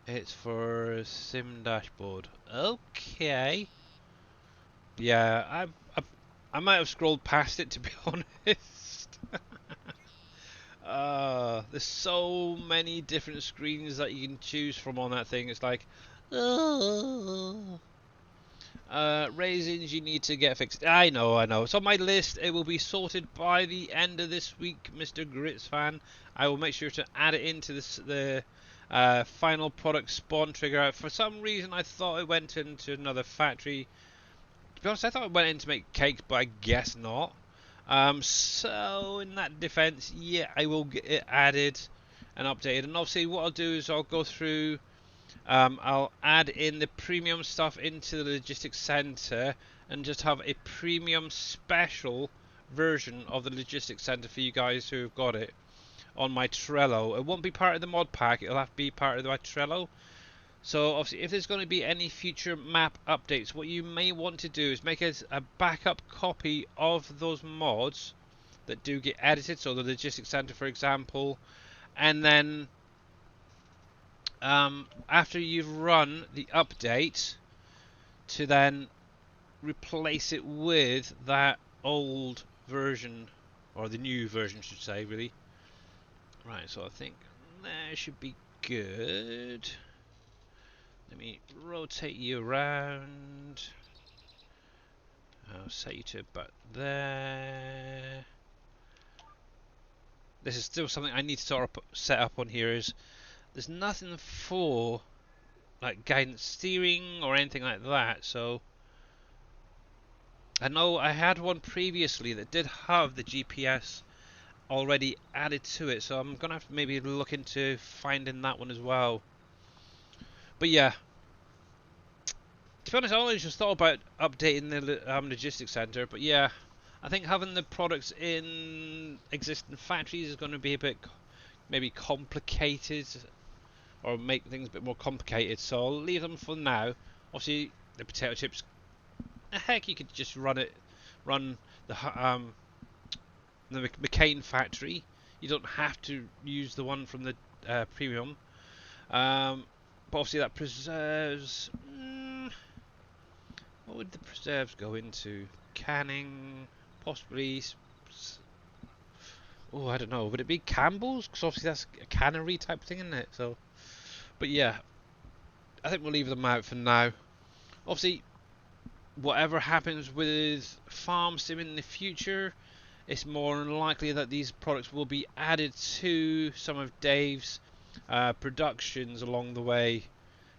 It's for sim dashboard. Okay. Yeah, I might have scrolled past it, to be honest. There's so many different screens that you can choose from on that thing. It's like, raisins you need to get fixed. I know, I know. It's on my list. It will be sorted by the end of this week, Mr. Grits fan. I will make sure to add it into the final product spawn trigger. For some reason, I thought it went into another factory. To be honest, I thought it went in to make cakes, but I guess not. So in that defense, yeah, I will get it added and updated. And obviously, what I'll do is I'll go through. I'll add in the premium stuff into the logistics center and just have a premium special version of the logistics center for you guys who have got it on my Trello. It won't be part of the mod pack. It'll have to be part of my Trello. So obviously, if there's going to be any future map updates, what you may want to do is make a backup copy of those mods that do get edited. So the logistics center, for example, and then after you've run the update, to then replace it with that old version, or the new version, should say, really. Right. So I think that should be good. Let me rotate you around. I'll set you to about there. This is still something I need to sort of set up on here. Is there's nothing for like guidance steering or anything like that. So I know I had one previously that did have the GPS already added to it. So I'm gonna have to maybe look into finding that one as well. But yeah, to be honest, I only just thought about updating the logistics center, but yeah, I think having the products in existing factories is going to be a bit maybe complicated, or make things a bit more complicated. So I'll leave them for now. Obviously, the potato chips. Heck, you could just run the McCain factory. You don't have to use the one from the premium. But obviously that preserves. What would the preserves go into? Canning, possibly. Oh, I don't know. Would it be Campbell's? Because obviously that's a cannery type thing, isn't it? So, but yeah, I think we'll leave them out for now. Obviously, whatever happens with Farm Sim in the future, it's more than likely that these products will be added to some of Dave's productions along the way,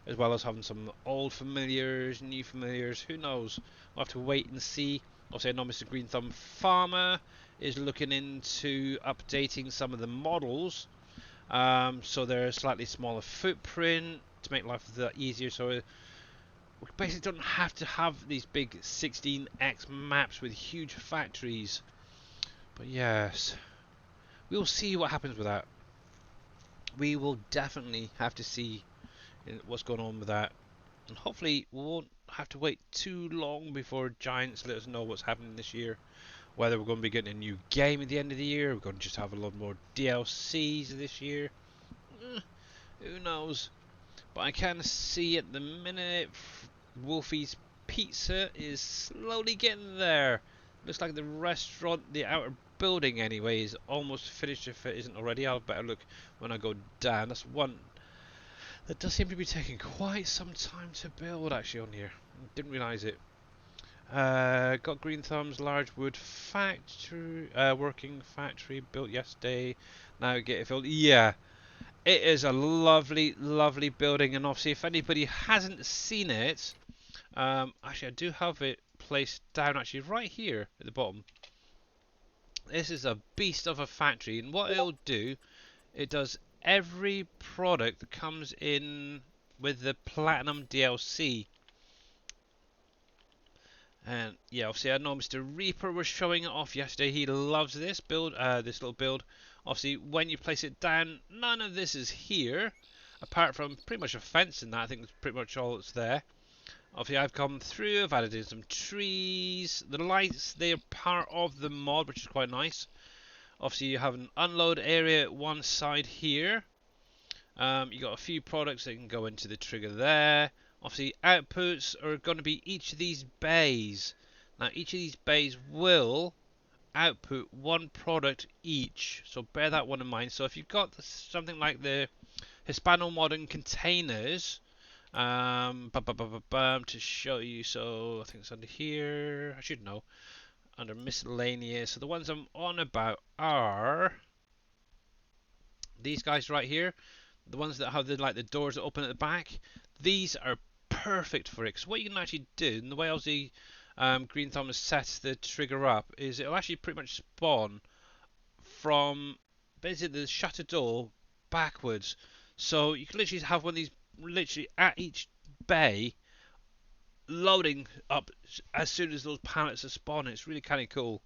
as well as having some old familiars, new familiars. Who knows? We'll have to wait and see. Obviously, I know Mr. Green Thumb Farmer is looking into updating some of the models, so they're a slightly smaller footprint to make life a lot easier. So we basically don't have to have these big 16x maps with huge factories. But yes, we'll see what happens with that. We will definitely have to see what's going on with that. And hopefully we won't have to wait too long before Giants let us know what's happening this year. Whether we're going to be getting a new game at the end of the year, we're going to just have a lot more DLCs this year. Who knows? But I can see at the minute Wolfie's Pizza is slowly getting there. Looks like the restaurant, the outer building anyway, is almost finished if it isn't already. I'll better look when I go down. That's one that does seem to be taking quite some time to build actually on here. Didn't realise it. Got Green Thumb's large wood factory, working factory built yesterday. Now get it filled. Yeah, it is a lovely, lovely building, and obviously, if anybody hasn't seen it, actually, I do have it placed down actually right here at the bottom. This is a beast of a factory, and what it'll do, it does every product that comes in with the Platinum DLC. And yeah, obviously I know Mr. Reaper was showing it off yesterday. He loves this build, this little build. Obviously, when you place it down, none of this is here, apart from pretty much a fence and that. I think that's pretty much all that's there. Obviously, I've come through. I've added in some trees. The lights, they are part of the mod, which is quite nice. Obviously, you have an unload area at one side here. You got a few products that can go into the trigger there. Obviously, outputs are going to be each of these bays. Now, each of these bays will output one product each, so bear that one in mind. So if you've got something like the Hispano Modern containers, to show you, so I think it's under here. I should know. Under miscellaneous. So the ones I'm on about are these guys right here. The ones that have the doors that open at the back. These are perfect for it. Because what you can actually do, and the way Aussie Green Thumb has set the trigger up, is it'll actually pretty much spawn from basically the shutter door backwards. So you can literally have one of these literally at each bay loading up as soon as those pallets are spawning. It's really kind of cool.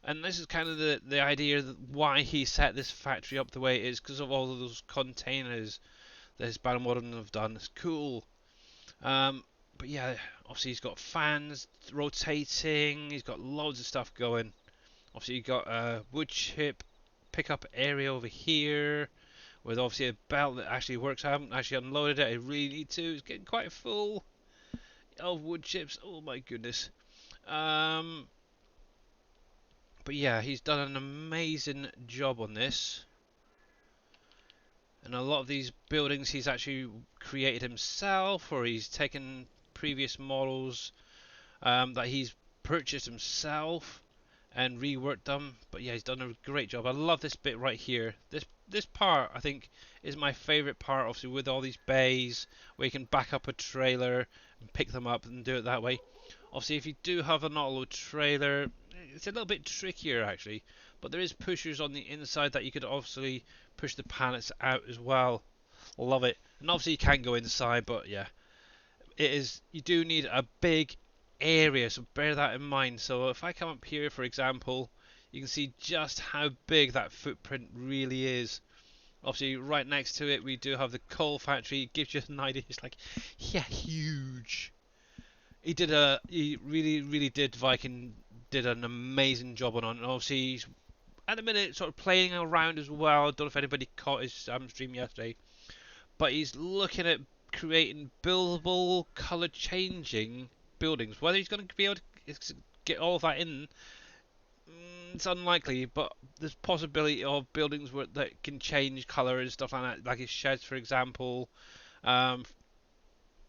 And this is kind of the idea that why he set this factory up the way it is, because of all of those containers that his Battle Modern have done. It's cool. But yeah, obviously he's got fans rotating. He's got loads of stuff going. Obviously you've got a wood chip pickup area over here with obviously a belt that actually works. I haven't actually unloaded it. I really need to. It's getting quite full of wood chips. Oh my goodness. But yeah, he's done an amazing job on this. And a lot of these buildings he's actually created himself, or he's taken previous models that he's purchased himself and reworked them. But yeah, he's done a great job. I love this bit right here. This part I think is my favourite part, obviously, with all these bays where you can back up a trailer and pick them up and do it that way. Obviously, if you do have an auto trailer, it's a little bit trickier actually, but there is pushers on the inside that you could obviously push the pallets out as well. Love it. And obviously you can go inside, but yeah, it is, you do need a big area, so bear that in mind. So if I come up here, for example, you can see just how big that footprint really is. Obviously right next to it we do have the coal factory. It gives you an idea. It's like, yeah, huge. He really did, Viking did an amazing job on it. And obviously he's at the minute sort of playing around as well. I don't know if anybody caught his stream yesterday, but he's looking at creating buildable, colour changing buildings. Whether he's going to be able to get all of that in, it's unlikely, but there's possibility of buildings that can change colour and stuff like that, like his sheds, for example.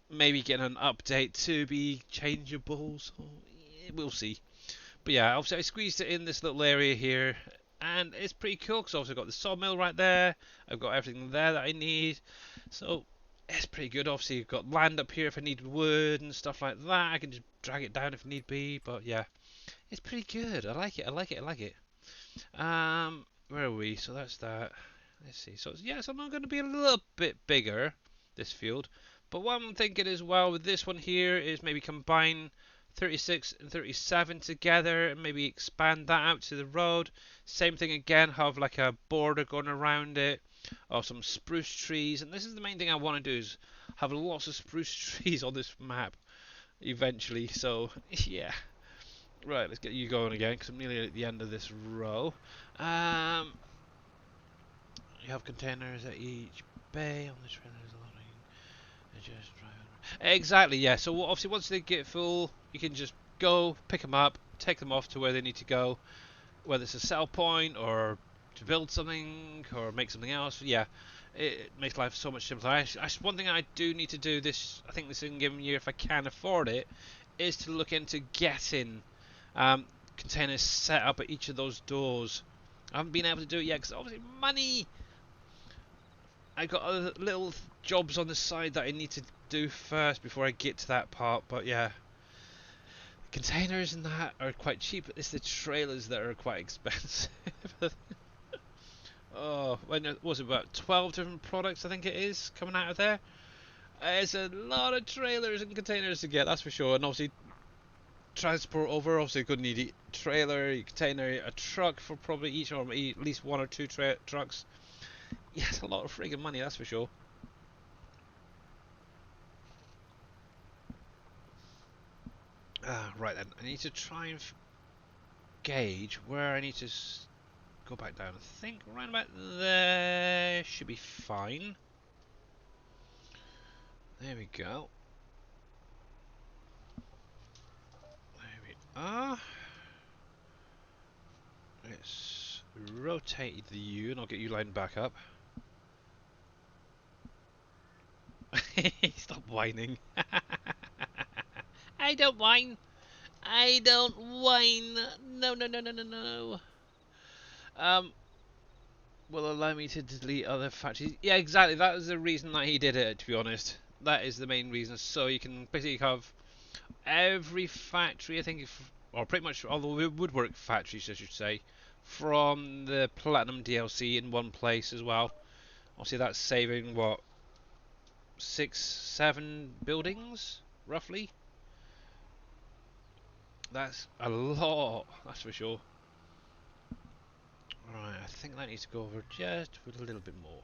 Maybe getting an update to be changeable, so yeah, we'll see. But yeah, obviously I squeezed it in this little area here, and it's pretty cool because I've got the sawmill right there. I've got everything there that I need, so it's pretty good. Obviously I've got land up here if I need wood and stuff like that. I can just drag it down if need be, but yeah, it's pretty good. I like it. I like it. I like it. Where are we? So that's that. Let's see. So yeah, so I'm going to be a little bit bigger, this field. But what I'm thinking as well with this one here is maybe combine 36 and 37 together and maybe expand that out to the road. Same thing again, have like a border going around it, or some spruce trees. And this is the main thing I want to do, is have lots of spruce trees on this map eventually. So yeah, right. Let's get you going again because I'm nearly at the end of this row. Um, you have containers at each bay on the train. There's a lot of just drive. Exactly. Yeah. So obviously once they get full, you can just go pick them up, take them off to where they need to go, whether it's a sell point or to build something or make something else. Yeah, it makes life so much simpler. One thing I do need to do this, I think this in-game year, if I can afford it, is to look into getting um, containers set up at each of those doors. I haven't been able to do it yet because obviously money. I've got other little jobs on the side that I need to do first before I get to that part. But yeah, containers and that are quite cheap. It's the trailers that are quite expensive. Oh, when it was about 12 different products, I think it is, coming out of there. It's a lot of trailers and containers to get, that's for sure. And obviously, transport over, obviously, you're going to need a trailer, a container, a truck for probably each, or at least one or two trucks. Yeah, it's a lot of friggin' money, that's for sure. Right then, I need to try and gauge where I need to go back down. I think around about there should be fine. There we go. There we are. Let's rotate the U and I'll get you lined back up. Stop whining. I don't whine. I don't whine. No, no, no, no, no, no. Will allow me to delete other factories. Yeah, exactly. That was the reason that he did it, to be honest. That is the main reason. So you can basically have every factory, I think, or pretty much all the woodwork factories, I should say, from the Platinum DLC in one place as well. Obviously, that's saving what, 6, 7 buildings, roughly. That's a lot, that's for sure. Right, I think that needs to go over just with a little bit more.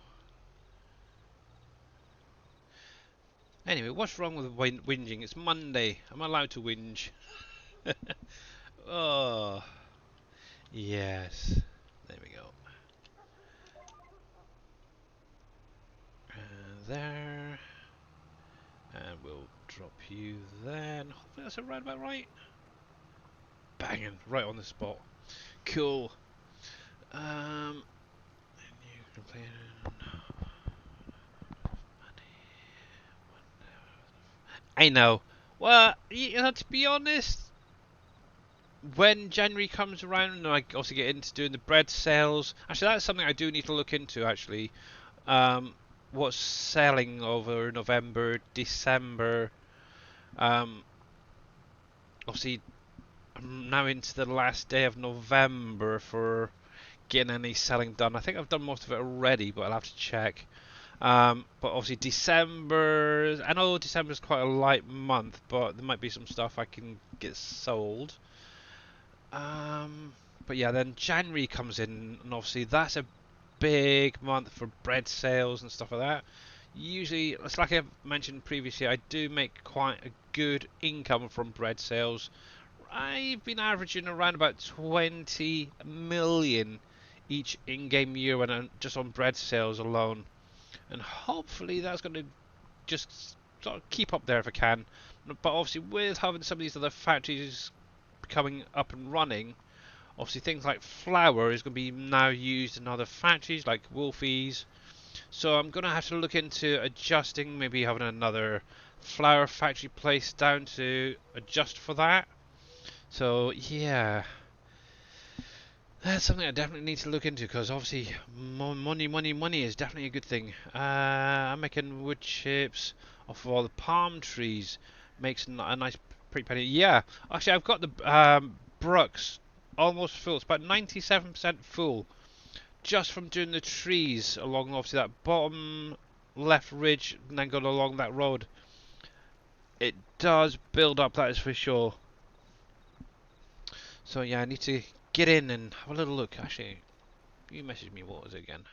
Anyway, what's wrong with whinging? It's Monday. I'm allowed to whinge. Oh, yes. There we go. There. And we'll drop you then. Hopefully that's around about right. Banging, right on the spot. Cool. And you can play I know. Well, you know, to be honest, when January comes around and I also get into doing the bread sales, actually that's something I do need to look into actually. What's selling over November, December. Obviously, I'm now into the last day of November for getting any selling done. I think I've done most of it already, but I'll have to check. But obviously December, I know December's quite a light month, but there might be some stuff I can get sold. But yeah, then January comes in, and obviously that's a big month for bread sales and stuff like that. Usually, it's like I mentioned previously, I do make quite a good income from bread sales. I've been averaging around about 20 million each in-game year when I'm just on bread sales alone, and hopefully that's going to just sort of keep up there if I can. But obviously, with having some of these other factories coming up and running, obviously things like flour is going to be now used in other factories like Wolfie's. So I'm going to have to look into adjusting, maybe having another flour factory place down to adjust for that. So yeah, that's something I definitely need to look into because obviously money, money, money is definitely a good thing. I'm making wood chips off of all the palm trees. Makes a nice pretty penny. Yeah, actually I've got the Brooks almost full. It's about 97% full just from doing the trees along obviously that bottom left ridge and then going along that road. It does build up, that is for sure. So yeah, I need to get in and have a little look. Actually, you messaged me, what was it again?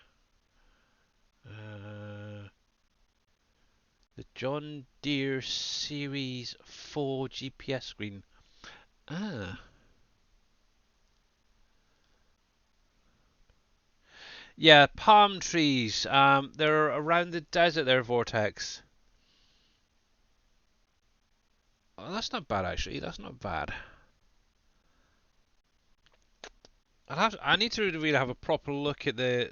The John Deere Series 4 GPS screen. Ah. Yeah, palm trees. They're around the desert there, Vortex. Oh, that's not bad actually. That's not bad. I need to really have a proper look at the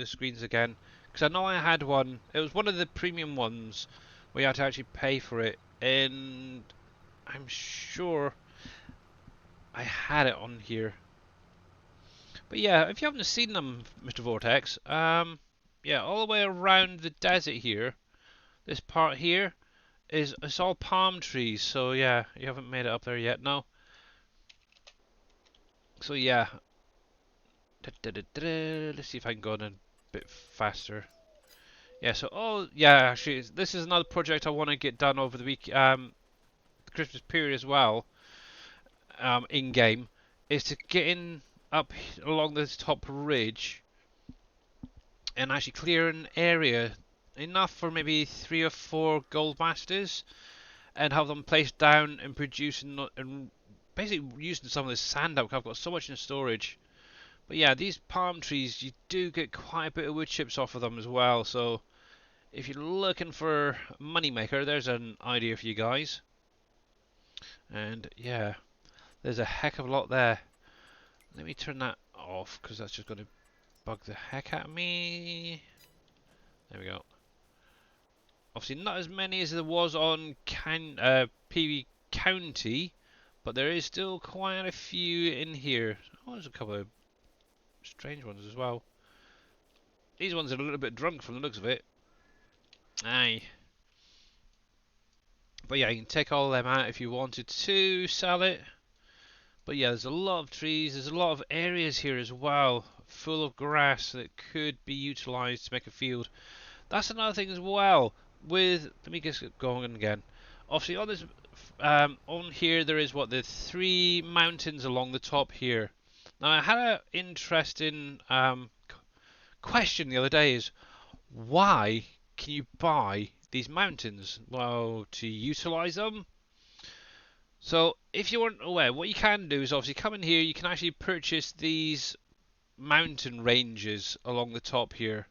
screens again because I know I had one. It was one of the premium ones where you had to actually pay for it, and I'm sure I had it on here. But yeah, if you haven't seen them, Mr. Vortex, yeah, all the way around the desert here, this part here is it's all palm trees. So yeah, you haven't made it up there yet, no. So yeah, let's see if I can go in a bit faster. Yeah, so oh yeah, actually, this is another project I want to get done over the the Christmas period as well. In game, is to get in up along this top ridge and actually clear an area enough for maybe 3 or 4 gold masters and have them placed down and producing and basically using some of this sand up. 'Cause I've got so much in storage. But yeah, these palm trees, you do get quite a bit of wood chips off of them as well. So if you're looking for a moneymaker, there's an idea for you guys. And yeah, there's a heck of a lot there. Let me turn that off because that's just going to bug the heck out of me. There we go. Obviously not as many as there was on PV County, but there is still quite a few in here. Oh, there's a couple of strange ones as well. These ones are a little bit drunk from the looks of it. Aye. But yeah, you can take all of them out if you wanted to sell it. But yeah, there's a lot of trees, there's a lot of areas here as well, full of grass that could be utilised to make a field. That's another thing as well. Let me just get going again. Obviously on this, on here there is the 3 mountains along the top here. Now I had an interesting question the other day: is why can you buy these mountains? Well, to utilise them. So if you weren't aware, what you can do is obviously come in here. You can actually purchase these mountain ranges along the top here.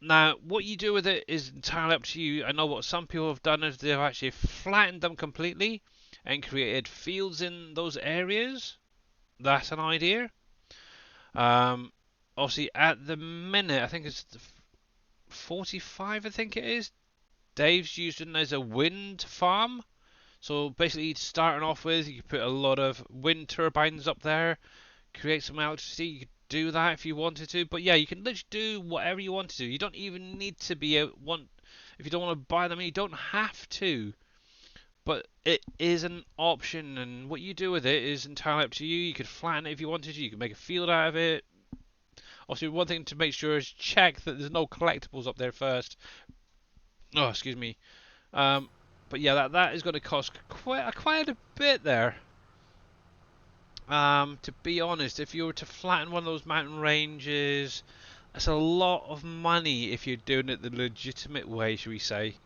Now, what you do with it is entirely up to you. I know what some people have done is they've actually flattened them completely and created fields in those areas. That's an idea. Obviously, at the minute, I think it's 45, I think it is. Dave's using it as a wind farm. So basically, starting off with, you could put a lot of wind turbines up there, create some electricity. You could do that if you wanted to. But yeah, you can literally do whatever you want to do. You don't even need to be if you don't want to buy them, you don't have to. But it is an option, and what you do with it is entirely up to you. You could flatten it if you wanted to. You could make a field out of it. Also, one thing to make sure is check that there's no collectibles up there first. Oh, excuse me. But yeah, that is going to cost quite a bit there. To be honest, if you were to flatten one of those mountain ranges, that's a lot of money if you're doing it the legitimate way, should we say.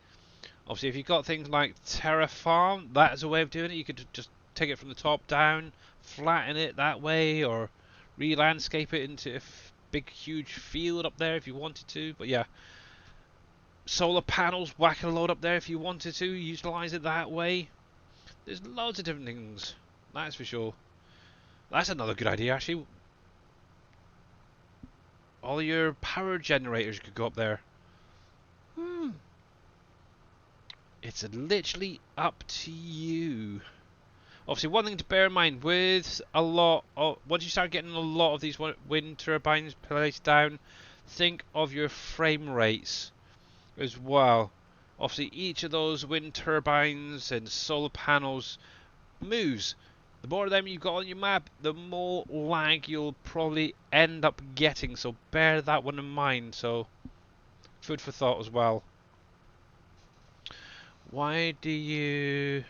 Obviously, if you've got things like Terraform, that is a way of doing it. You could just take it from the top down, flatten it that way, or re-landscape it into a big, huge field up there if you wanted to. But yeah, solar panels, whack a load up there if you wanted to, utilize it that way. There's loads of different things, that's for sure. That's another good idea, actually. All your power generators could go up there. It's literally up to you. Obviously, one thing to bear in mind with once you start getting a lot of these wind turbines placed down, think of your frame rates as well. Obviously, each of those wind turbines and solar panels moves. The more of them you've got on your map, the more lag you'll probably end up getting. So bear that one in mind. So food for thought as well. Why do you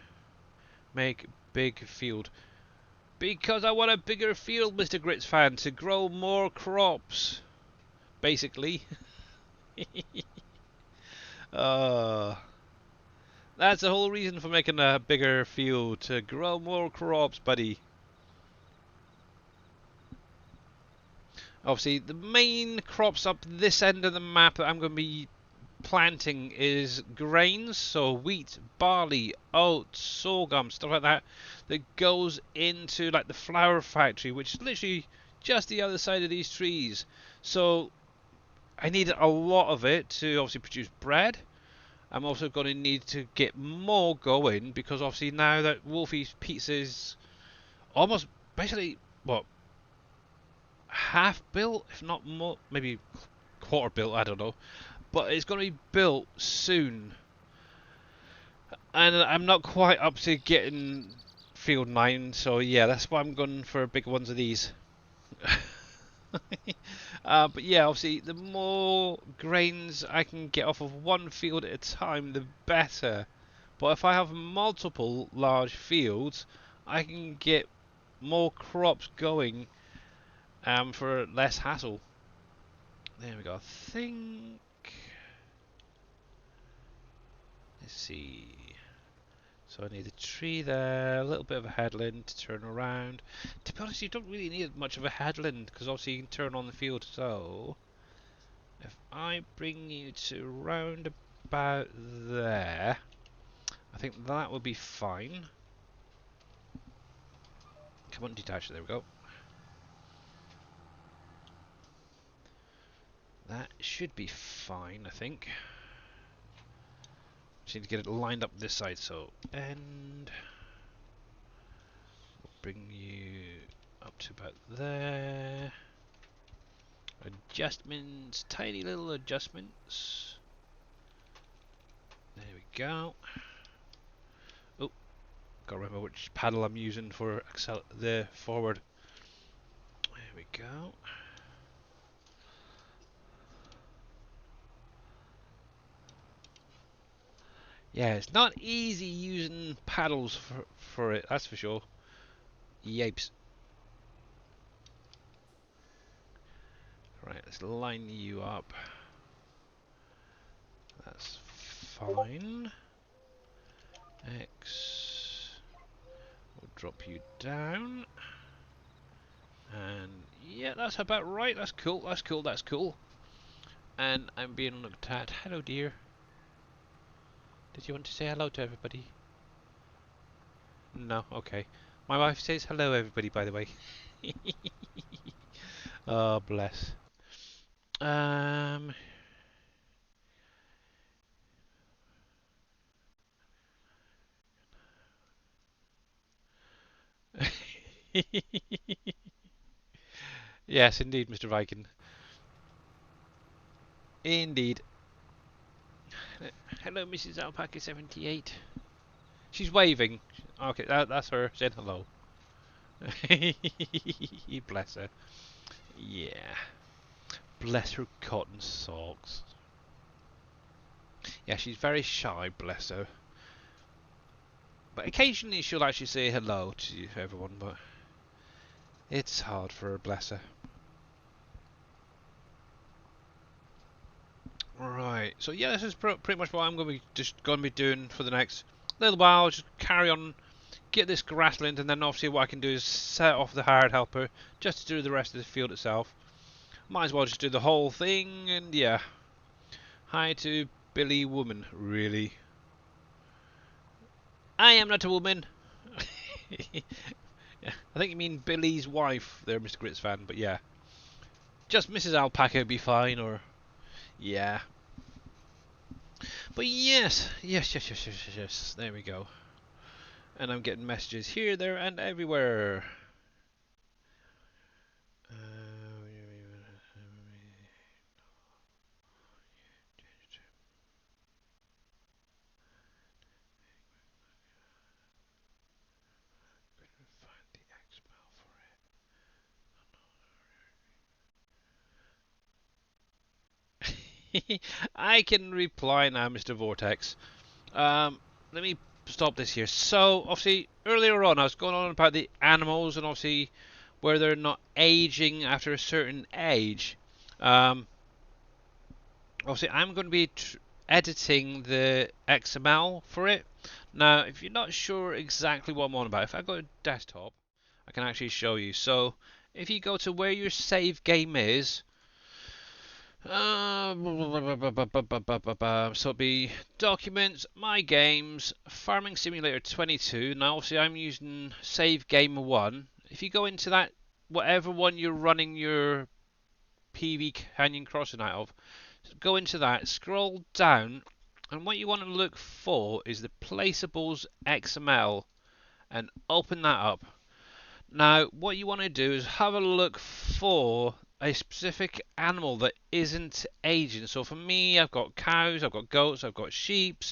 make big field? Because I want a bigger field, Mr. Grits fan, to grow more crops. Basically. Uh, that's the whole reason for making a bigger field, to grow more crops, buddy. Obviously, the main crops up this end of the map that I'm going to be planting is grains, so wheat, barley, oats, sorghum, stuff like that, that goes into like the flour factory, which is literally just the other side of these trees. So I need a lot of it to obviously produce bread. I'm also going to need to get more going, because obviously now that Wolfie's Pizza is almost basically, what, half built, if not more, maybe quarter built, I don't know. But it's going to be built soon. And I'm not quite up to getting Field 9, so yeah, that's why I'm going for bigger ones of these. But yeah, obviously, the more grains I can get off of one field at a time, the better. But if I have multiple large fields, I can get more crops going for less hassle. There we go. I think. Let's see. So I need a tree there, a little bit of a headland to turn around. To be honest, you don't really need much of a headland, because obviously you can turn on the field. So if I bring you to round about there, I think that will be fine. Come on, detach. There we go. That should be fine, I think. Just need to get it lined up this side. So end. Bring you up to about there. Adjustments, tiny little adjustments. There we go. Oh, gotta remember which paddle I'm using for the forward. There we go. Yeah, it's not easy using paddles for it, that's for sure. Yipes. Right, let's line you up. That's fine. X. We'll drop you down. And yeah, that's about right. That's cool. That's cool. That's cool. And I'm being looked at. Hello, dear. Did you want to say hello to everybody? No? Okay. My wife says hello, everybody, by the way. Oh, bless. Um. Yes, indeed, Mr. Viking. Indeed. Hello, Mrs. Alpaca 78. She's waving. Okay, that's her saying hello. Bless her. Yeah. Bless her cotton socks. Yeah, she's very shy, bless her. But occasionally she'll actually say hello to everyone, but it's hard for her, bless her. Right, so yeah, this is pretty much what I'm going to be doing for the next little while. Just carry on, get this grassland, and then obviously what I can do is set off the hired helper just to do the rest of the field itself. Might as well just do the whole thing, and yeah. Hi to Billy Woman, really. I am not a woman. I think you mean Billy's wife there, Mr. Grits fan, but yeah. Just Mrs. Alpaca would be fine, or... yeah. But yes. There we go. And I'm getting messages here, there, and everywhere. I can reply now, Mr. Vortex. Let me stop this here. So, obviously, earlier on I was going on about the animals and obviously where they're not aging after a certain age. Obviously, I'm going to be editing the XML for it. Now, if you're not sure exactly what I'm on about, if I go to desktop, I can actually show you. So, if you go to where your save game is, so it'll be Documents, My Games, Farming Simulator 22. Now, obviously, I'm using Save Game 1. If you go into that, whatever one you're running your PV Canyon Crossing out of, go into that, scroll down, and what you want to look for is the Placeables XML, and open that up. Now, what you want to do is have a look for a specific animal that isn't aging. So for me, I've got cows, I've got goats, I've got sheep,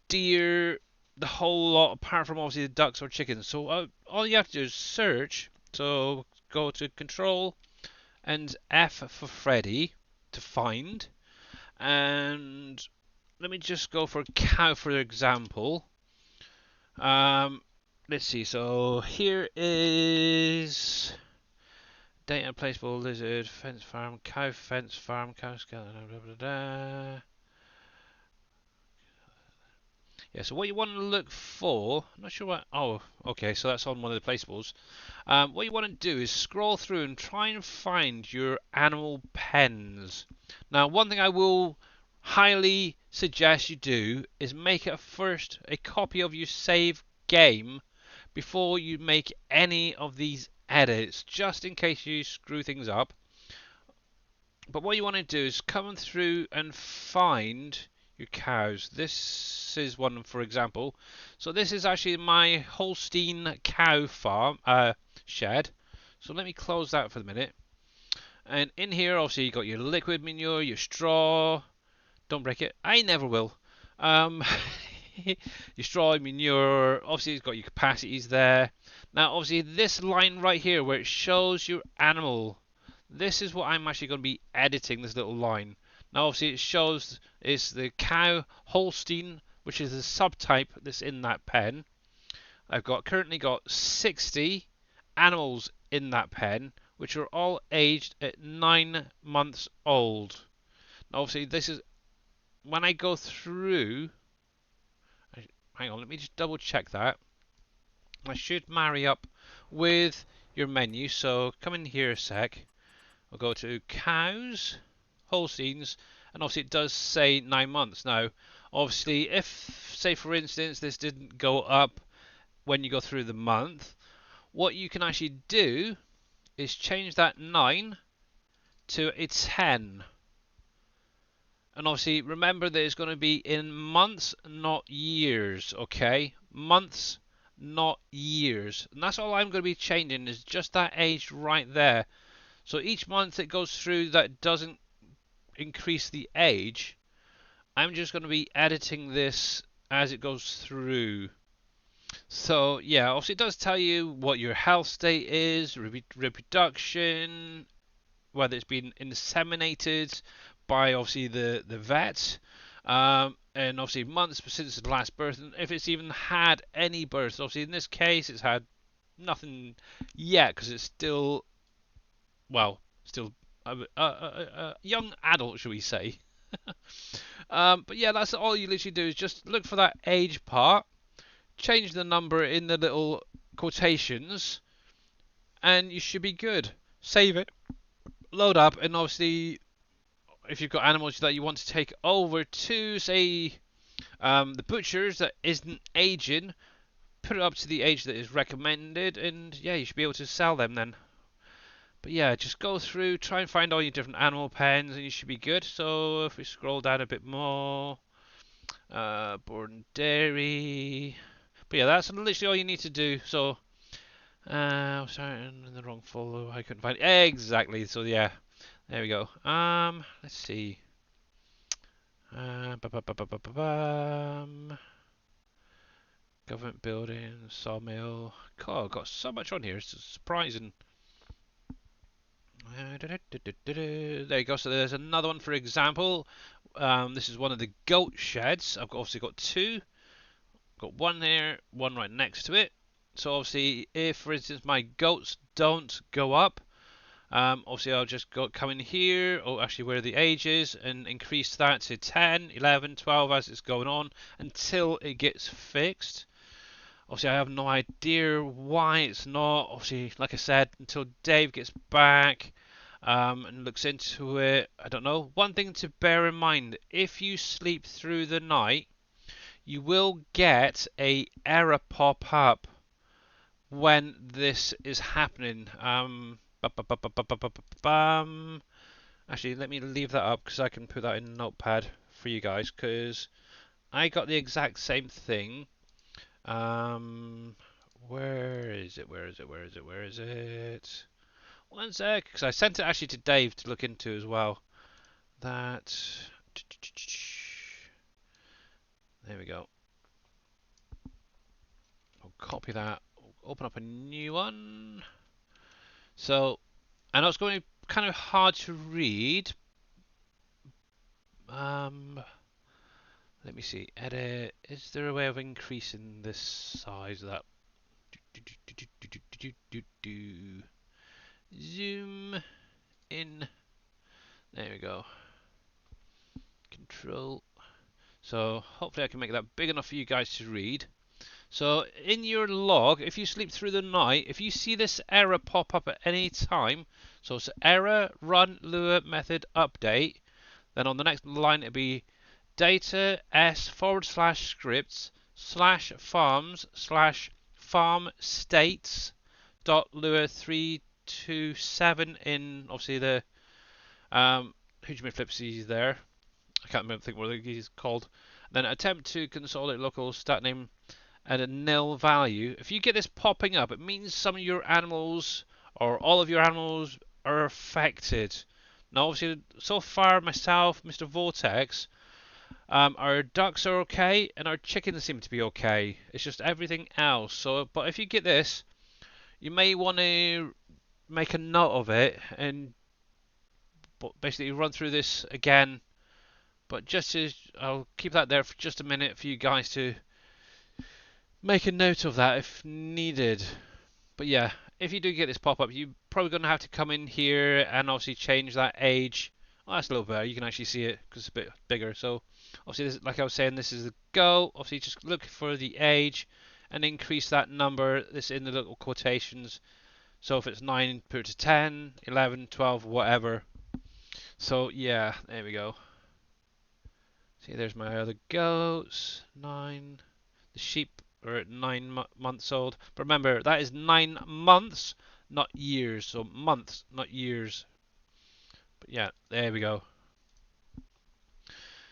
deer, the whole lot, apart from obviously the ducks or chickens. So all you have to do is search. So go to Control and F for Freddy to find. And let me just go for cow for example. Let's see. So here is data placeable lizard fence farm cow skeleton. Blah, blah, blah. Yeah. So what you want to look for? I'm not sure what. Oh, okay. So that's on one of the placeables. What you want to do is scroll through and try and find your animal pens. Now, one thing I will highly suggest you do is make it first a copy of your save game before you make any of these edits, just in case you screw things up. But what you want to do is come through and find your cows. This is one, for example. So this is actually my Holstein cow farm shed. So let me close that for the minute. And in here, obviously, you got your liquid manure, your straw. Don't break it. I never will. Your straw, manure. Obviously, it's got your capacities there. Now, obviously, this line right here where it shows your animal. This is what I'm actually going to be editing, this little line. Now, obviously, it shows it's the cow Holstein, which is the subtype that's in that pen. I've currently got 60 animals in that pen, which are all aged at 9 months old. Now, obviously, this is when I go through. Hang on, let me just double check that. I should marry up with your menu. So come in here a sec. We'll go to cows, Holsteins, and obviously it does say 9 months. Now, obviously, if, say for instance, this didn't go up when you go through the month, what you can actually do is change that 9 to a 10. And obviously, remember that it's going to be in months, not years, okay? Months, not years. And that's all I'm going to be changing, is just that age right there. So each month it goes through that doesn't increase the age, I'm just going to be editing this as it goes through. So yeah, obviously it does tell you what your health state is, reproduction, whether it's been inseminated by obviously the vet, and obviously months since the last birth, and if it's even had any births. Obviously in this case it's had nothing yet because it's still, well, still a young adult, shall we say. But yeah, that's all you literally do, is just look for that age part, change the number in the little quotations, and you should be good. Save it, load up, and obviously if you've got animals that you want to take over to, say, the butchers that isn't aging, put it up to the age that is recommended, and yeah, you should be able to sell them then. But yeah, just go through, try and find all your different animal pens, and you should be good. So if we scroll down a bit more, board and dairy. But yeah, that's literally all you need to do. So, I'm sorry, in the wrong folder. I couldn't find it. Exactly. So yeah, there we go. Let's see. Government building, sawmill. God, I've got so much on here. It's surprising. There you go. So there's another one, for example. This is one of the goat sheds. I've obviously got two. Got one there, one right next to it. So obviously, if for instance my goats don't go up, Obviously, I'll just come in here, or actually where the age is, and increase that to 10, 11, 12 as it's going on until it gets fixed. Obviously, I have no idea why it's not. Obviously, like I said, until Dave gets back and looks into it, I don't know. One thing to bear in mind, if you sleep through the night, you will get a error pop up when this is happening. Actually, let me leave that up because I can put that in Notepad for you guys because I got the exact same thing. Where is it? Where is it? Where is it? Where is it? One sec, because I sent it actually to Dave to look into as well. That. There we go. I'll copy that. Open up a new one. So, I know it's going to be kind of hard to read. Let me see. Edit. Is there a way of increasing this size of that? Zoom in. There we go. Control. So hopefully I can make that big enough for you guys to read. So in your log, if you sleep through the night, if you see this error pop up at any time, so it's error run lure method update, then on the next line it'll be data s/scripts /farms/farm states .lure 327 in obviously the who do you flipsies there. I can't remember think what he's called. Then attempt to consolidate local stat name at a nil value. If you get this popping up, it means some of your animals or all of your animals are affected. Now, obviously, so far myself, Mr. Vortex, our ducks are okay and our chickens seem to be okay. It's just everything else. So, but if you get this, you may want to make a note of it and basically run through this again. But just as I'll keep that there for just a minute for you guys to make a note of that if needed. But yeah, if you do get this pop-up, you're probably going to have to come in here and obviously change that age. Well, that's a little better. You can actually see it because it's a bit bigger. So obviously, this, like I was saying, this is the go. Obviously, just look for the age and increase that number. This in the little quotations. So if it's 9, put it to 10, 11, 12, whatever. So yeah, there we go. See, there's my other goats. 9. The sheep are at 9 months old. But remember, that is 9 months, not years. So months, not years. But yeah, there we go.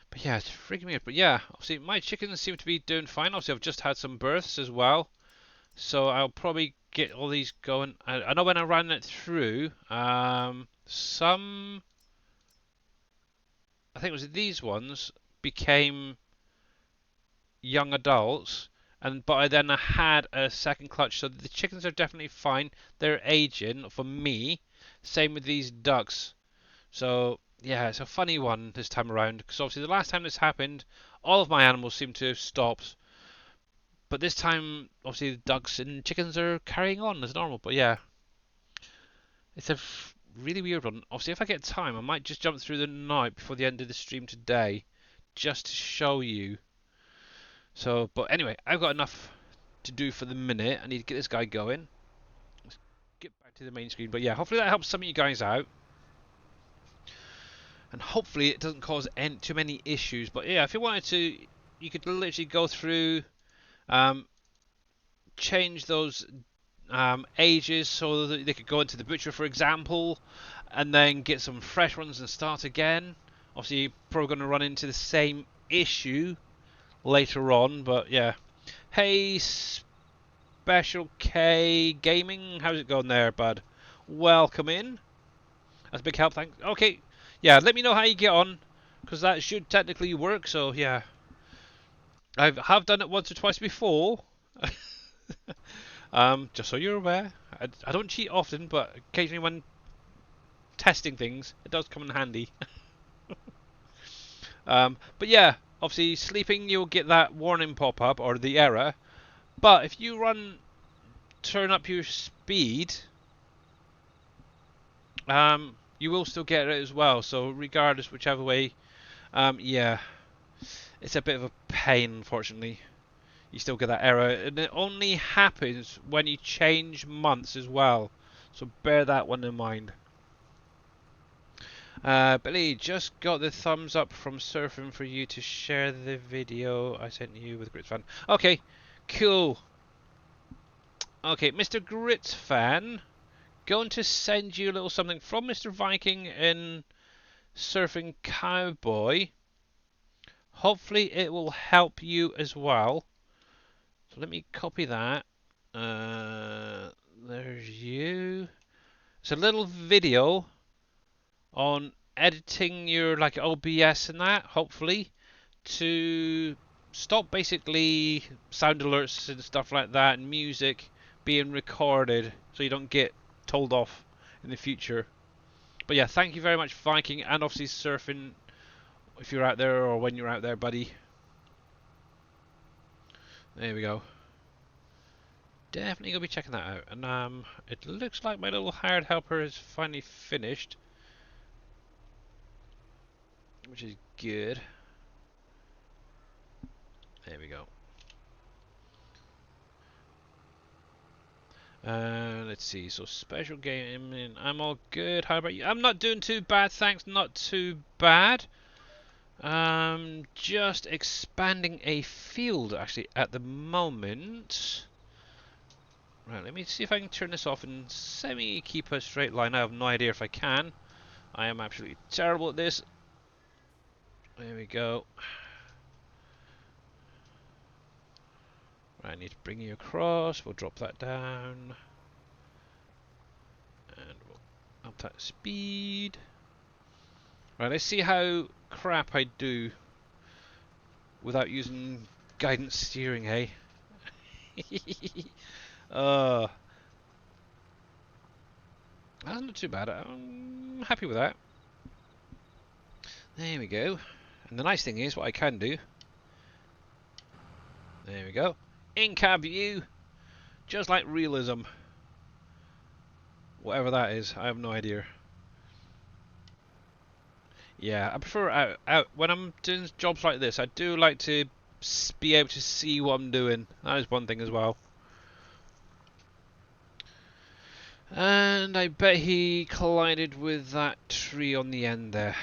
But yeah, it's freaking me out. But yeah, obviously my chickens seem to be doing fine. Obviously, I've just had some births as well. So I'll probably get all these going. I know when I ran it through, some, I think it was these ones, became young adults, but I then had a second clutch, so the chickens are definitely fine. They're aging for me. Same with these ducks. So yeah, it's a funny one this time around because obviously the last time this happened, all of my animals seem to have stopped. But this time, obviously, the ducks and chickens are carrying on as normal. But yeah, it's a really weird one. Obviously, if I get time, I might just jump through the night before the end of the stream today, just to show you. So, but anyway, I've got enough to do for the minute. I need to get this guy going. Let's get back to the main screen. But yeah, hopefully that helps some of you guys out. And hopefully it doesn't cause too many issues. But yeah, if you wanted to, you could literally go through, change those ages so that they could go into the butcher, for example, and then get some fresh ones and start again. Obviously, you're probably going to run into the same issue later on, but yeah. Hey, Special K Gaming, how's it going there, bud? Welcome in. That's a big help, thanks. Okay, yeah, let me know how you get on, because that should technically work, so yeah. I have done it once or twice before. Just so you're aware. I don't cheat often, but occasionally when testing things, it does come in handy. But yeah, obviously sleeping, you'll get that warning pop up or the error. But if you turn up your speed, you will still get it as well. So regardless, whichever way, yeah, it's a bit of a pain, unfortunately. You still get that error, and it only happens when you change months as well. So bear that one in mind. Billy, just got the thumbs up from surfing for you to share the video I sent you with Grits Fan. Okay, cool. Okay, Mr. Grits Fan, going to send you a little something from Mr. Viking in Surfing Cowboy. Hopefully it will help you as well. So let me copy that. There's you. It's a little video on editing your like OBS and that, hopefully, to stop basically sound alerts and stuff like that and music being recorded so you don't get told off in the future. But yeah, thank you very much, Viking, and obviously surfing if you're out there or when you're out there, buddy. There we go. Definitely gonna be checking that out. And it looks like my little hired helper is finally finished, which is good. There we go. Let's see. So special game. I'm all good. How about you? I'm not doing too bad, thanks. Not too bad. Just expanding a field actually at the moment. Right. Let me see if I can turn this off and semi keep a straight line. I have no idea if I can. I am absolutely terrible at this. There we go. Right, I need to bring you across. We'll drop that down. And we'll up that speed. Right, let's see how crap I do without using guidance steering, hey? That's not too bad. I'm happy with that. There we go. And the nice thing is, what I can do. There we go. In-cab view. Just like realism. Whatever that is, I have no idea. Yeah, I prefer out. When I'm doing jobs like this, I do like to be able to see what I'm doing. That is one thing as well. And I bet he collided with that tree on the end there,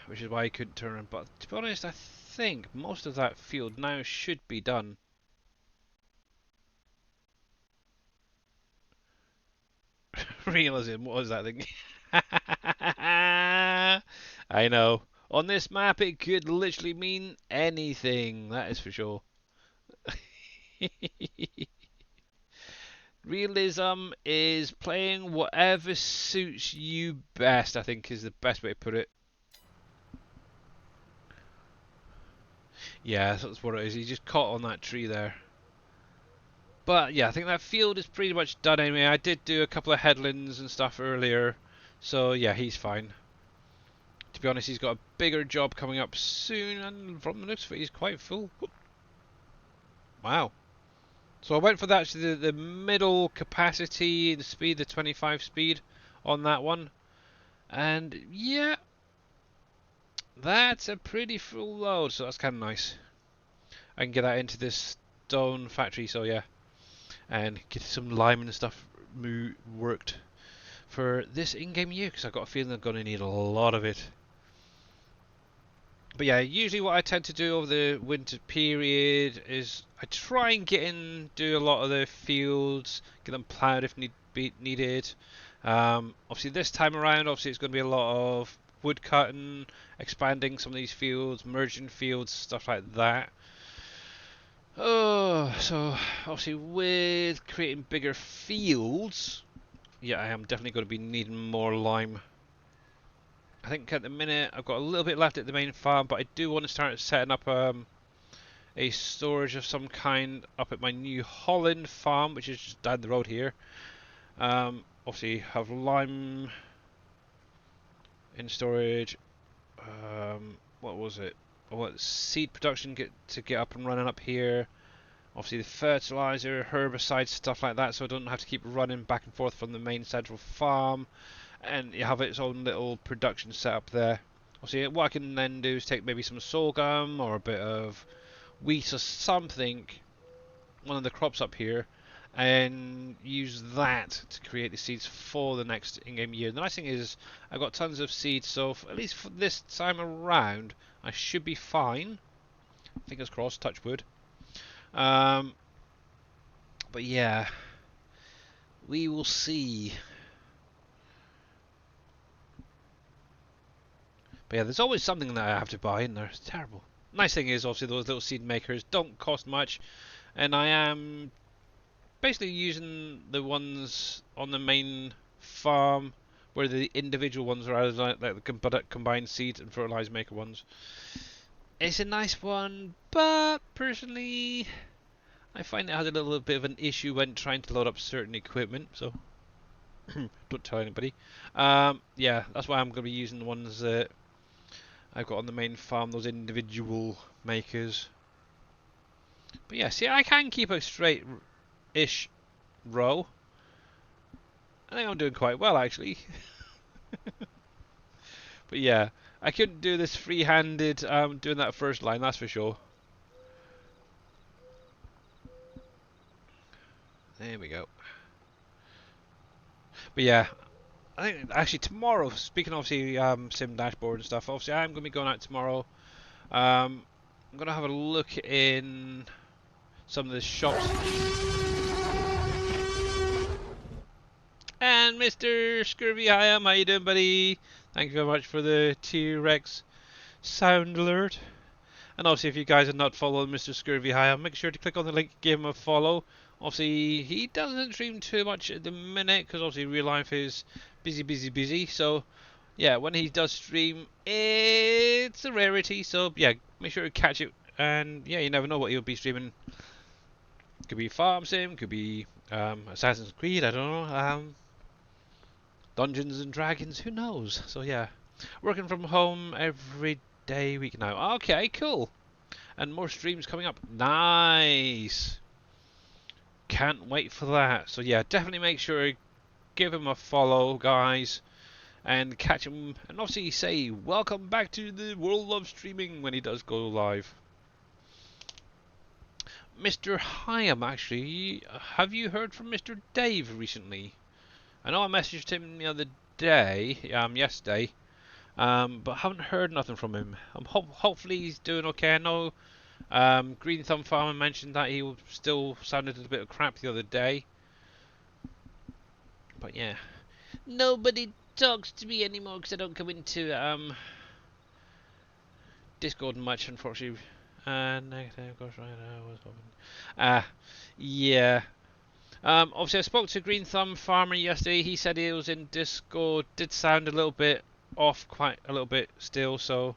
which is why he couldn't turn around. But to be honest, I think most of that field now should be done. Realism, what was that thing? I know. On this map, it could literally mean anything. That is for sure. Realism is playing whatever suits you best, I think is the best way to put it. Yeah, that's what it is. He just caught on that tree there. But yeah, I think that field is pretty much done anyway. I did do a couple of headlands and stuff earlier. So yeah, he's fine. To be honest, he's got a bigger job coming up soon, and from the looks of it, he's quite full. Wow. So I went for that, the middle capacity, the speed, the 25 speed on that one. And yeah, that's a pretty full load, so that's kind of nice. I can get that into this stone factory, so yeah. And get some lime and stuff worked for this in-game year, because I've got a feeling I'm going to need a lot of it. But yeah, usually what I tend to do over the winter period is I try and do a lot of the fields, get them ploughed if needed. Obviously this time around, obviously it's going to be a lot of wood cutting, expanding some of these fields, merging fields, stuff like that. Oh, so obviously with creating bigger fields, yeah, I am definitely going to be needing more lime. I think at the minute I've got a little bit left at the main farm, but I do want to start setting up a storage of some kind up at my New Holland farm, which is just down the road here. Obviously have lime in storage. What was it? I want seed production to get up and running up here. Obviously the fertilizer, herbicide, stuff like that, so I don't have to keep running back and forth from the main central farm. and you have its own little production setup there. Obviously, what I can then do is take maybe some sorghum or a bit of wheat or something, one of the crops up here, and use that to create the seeds for the next in-game year. The nice thing is I've got tons of seeds, so at least for this time around, I should be fine. Fingers crossed, touch wood. Um, but yeah, we will see. But yeah, there's always something that I have to buy in there. It's terrible. Nice thing is, obviously, those little seed makers don't cost much, and I am basically using the ones on the main farm, where the individual ones are added, like the combined seed and fertilizer maker ones. It's a nice one, but personally, I find it has a little bit of an issue when trying to load up certain equipment. So don't tell anybody. Yeah, that's why I'm going to be using the ones that I've got on the main farm, those individual makers. But yeah, see, I can keep a straight-ish row. I think I'm doing quite well, actually. But yeah, I couldn't do this free-handed doing that first line, that's for sure. There we go. But yeah, I think actually tomorrow, speaking obviously sim dashboard and stuff, obviously I'm going to be going out tomorrow. I'm going to have a look in some of the shops. And Mr. Scurvy, hi, how you doing, buddy? Thank you very much for the T-Rex sound alert. And obviously, if you guys are not following Mr. Scurvy High, make sure to click on the link, give him a follow. Obviously, he doesn't stream too much at the minute because obviously real life is busy, busy, busy. So, yeah, when he does stream, it's a rarity. So, yeah, make sure to catch it. And yeah, you never know what he'll be streaming. Could be Farm Sim, could be Assassin's Creed, I don't know. Dungeons and Dragons, who knows? So, yeah, working from home every day, week now. Okay, cool. And more streams coming up. Nice. Can't wait for that. So yeah, definitely make sure to give him a follow, guys, and catch him. And obviously say welcome back to the world of streaming when he does go live. Mr. Hyam, actually, have you heard from Mr. Dave recently? I know I messaged him the other day, yesterday, but haven't heard nothing from him. Hopefully he's doing okay. I know Green Thumb Farmer mentioned that he still sounded a bit of crap the other day. But yeah. Nobody talks to me anymore because I don't come into Discord much, unfortunately. Negative, gosh, right now, what's happening? Yeah. Obviously, I spoke to Green Thumb Farmer yesterday. He said he was in Discord. Did sound a little bit off, quite a little bit still, so.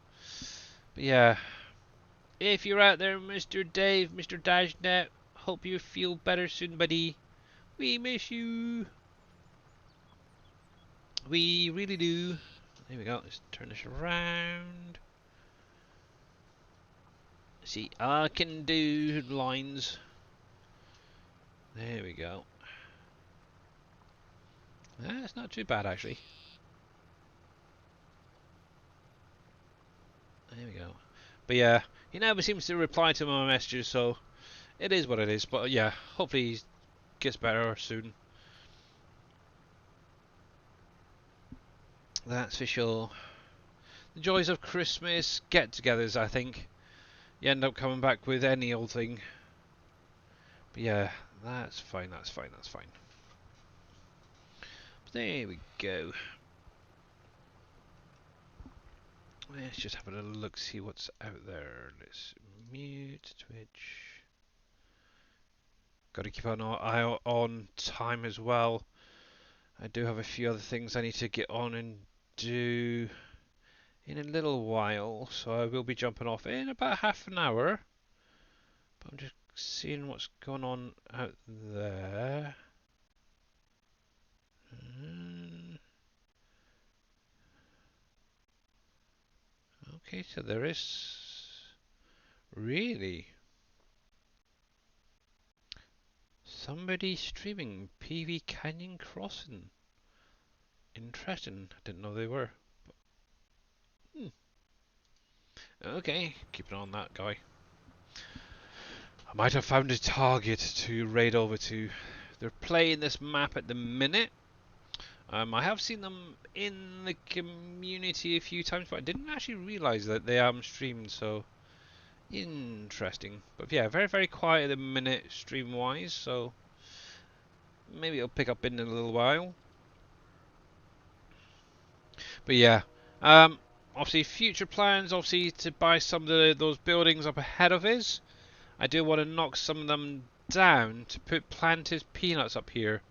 But yeah. If you're out there, Mr. Dave, Mr. Dashnet, hope you feel better soon, buddy. We miss you. We really do. There we go. Let's turn this around. See, I can do lines. There we go. That's not too bad, actually. There we go. But yeah, he never seems to reply to my messages, so it is what it is. But yeah, hopefully he gets better soon. That's for sure. The joys of Christmas get-togethers, I think. You end up coming back with any old thing. But yeah, that's fine, that's fine, that's fine. But there we go. Let's just have a little look, see what's out there. Let's mute Twitch. Got to keep an eye on time as well. I do have a few other things I need to get on and do in a little while, so I will be jumping off in about half an hour. But I'm just seeing what's going on out there. Okay, so there is really somebody streaming PV Canyon Crossing. Interesting. I didn't know they were. Hmm. Okay, keep an eye on that guy. I might have found a target to raid over to. They're playing this map at the minute. I have seen them in the community a few times, but I didn't actually realise that they streamed, so interesting. But yeah, very, very quiet at the minute stream-wise, so maybe it'll pick up in a little while. But yeah, obviously future plans, obviously to buy some of those buildings up ahead of his. I do want to knock some of them down to plant his peanuts up here.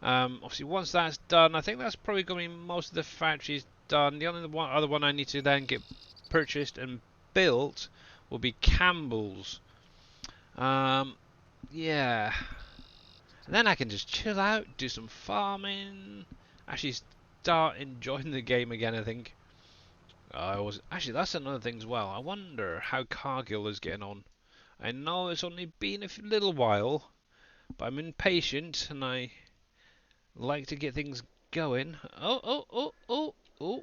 Obviously, once that's done, I think that's probably going to be most of the factories done. The only other one I need to then get purchased and built will be Campbell's. Yeah. And then I can just chill out, do some farming, actually start enjoying the game again, I think. Actually, that's another thing as well. I wonder how Cargill is getting on. I know it's only been a little while, but I'm impatient and I like to get things going. Oh,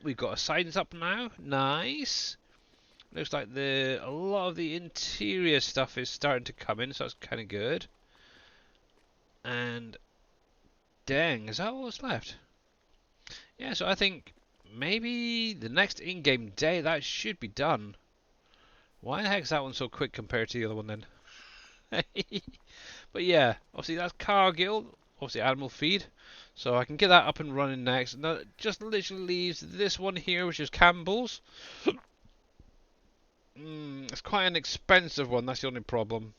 we've got a signs up now. Nice. Looks like a lot of the interior stuff is starting to come in, so that's kind of good. And dang, is that all that's left? Yeah, so I think maybe the next in-game day that should be done. Why the heck's that one so quick compared to the other one then? But yeah, obviously that's Cargill, obviously animal feed. So I can get that up and running next. And that just literally leaves this one here, which is Campbell's. It's quite an expensive one, that's the only problem.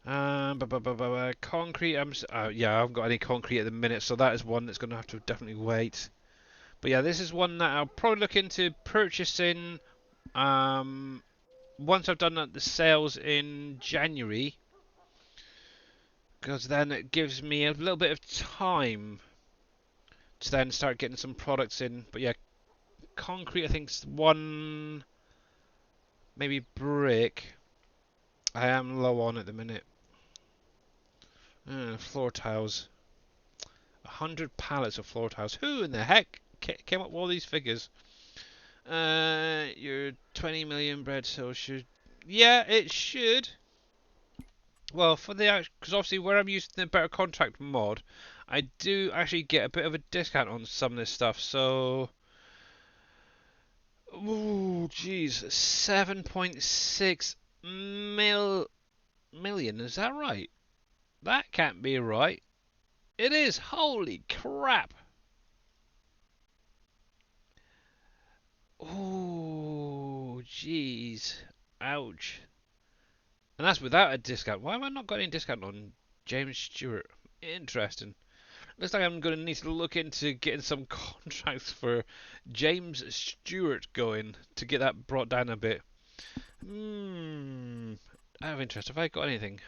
Concrete, yeah, I haven't got any concrete at the minute, so that is one that's going to have to definitely wait. But yeah, this is one that I'll probably look into purchasing once I've done the sales in January. Because then it gives me a little bit of time to then start getting some products in. But yeah, concrete I think is one, maybe brick. I am low on at the minute. Floor tiles. 100 pallets of floor tiles. Who in the heck came up with all these figures? Your 20 million bread, so should. Yeah, it should. Well, for the because obviously where I'm using the better contract mod, I do actually get a bit of a discount on some of this stuff. So, ooh, jeez, 7.6 million. Is that right? That can't be right. It is. Holy crap! Oh, jeez. Ouch. And that's without a discount. Why have I not got any discount on James Stewart? Interesting. Looks like I'm going to need to look into getting some contracts for James Stewart going to get that brought down a bit. Out of interest, have I got anything?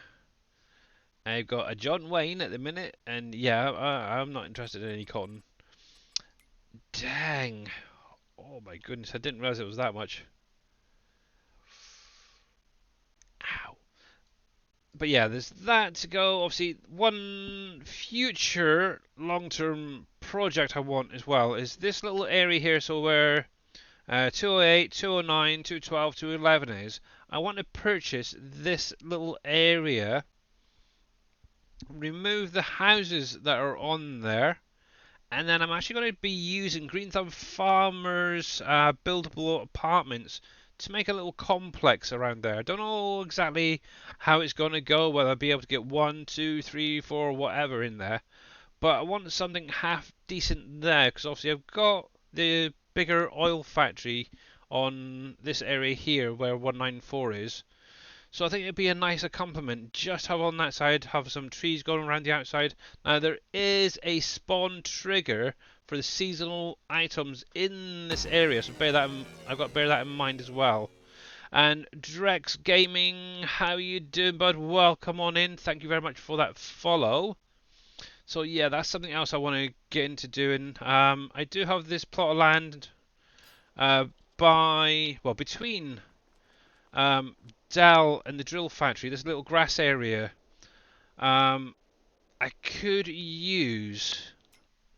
I've got a John Wayne at the minute, and yeah, I'm not interested in any cotton. Dang. Oh my goodness, I didn't realise it was that much. Ow. But yeah, there's that to go. Obviously, one future long-term project I want as well is this little area here. So where 208, 209, 212, 211 is, I want to purchase this little area, remove the houses that are on there, and then I'm actually going to be using Green Thumb Farmers buildable apartments to make a little complex around there. I don't know exactly how it's going to go, whether I'll be able to get 1, 2, 3, 4, whatever in there. But I want something half decent there, because obviously I've got the bigger oil factory on this area here where 194 is. So I think it'd be a nicer complement. Just have on that side, have some trees going around the outside. Now there is a spawn trigger for the seasonal items in this area, so I've got to bear that in mind as well. And Drex Gaming, how you doing, bud? Welcome on in. Thank you very much for that follow. So yeah, that's something else I want to get into doing. I do have this plot of land between Dell and the drill factory, this little grass area. I could use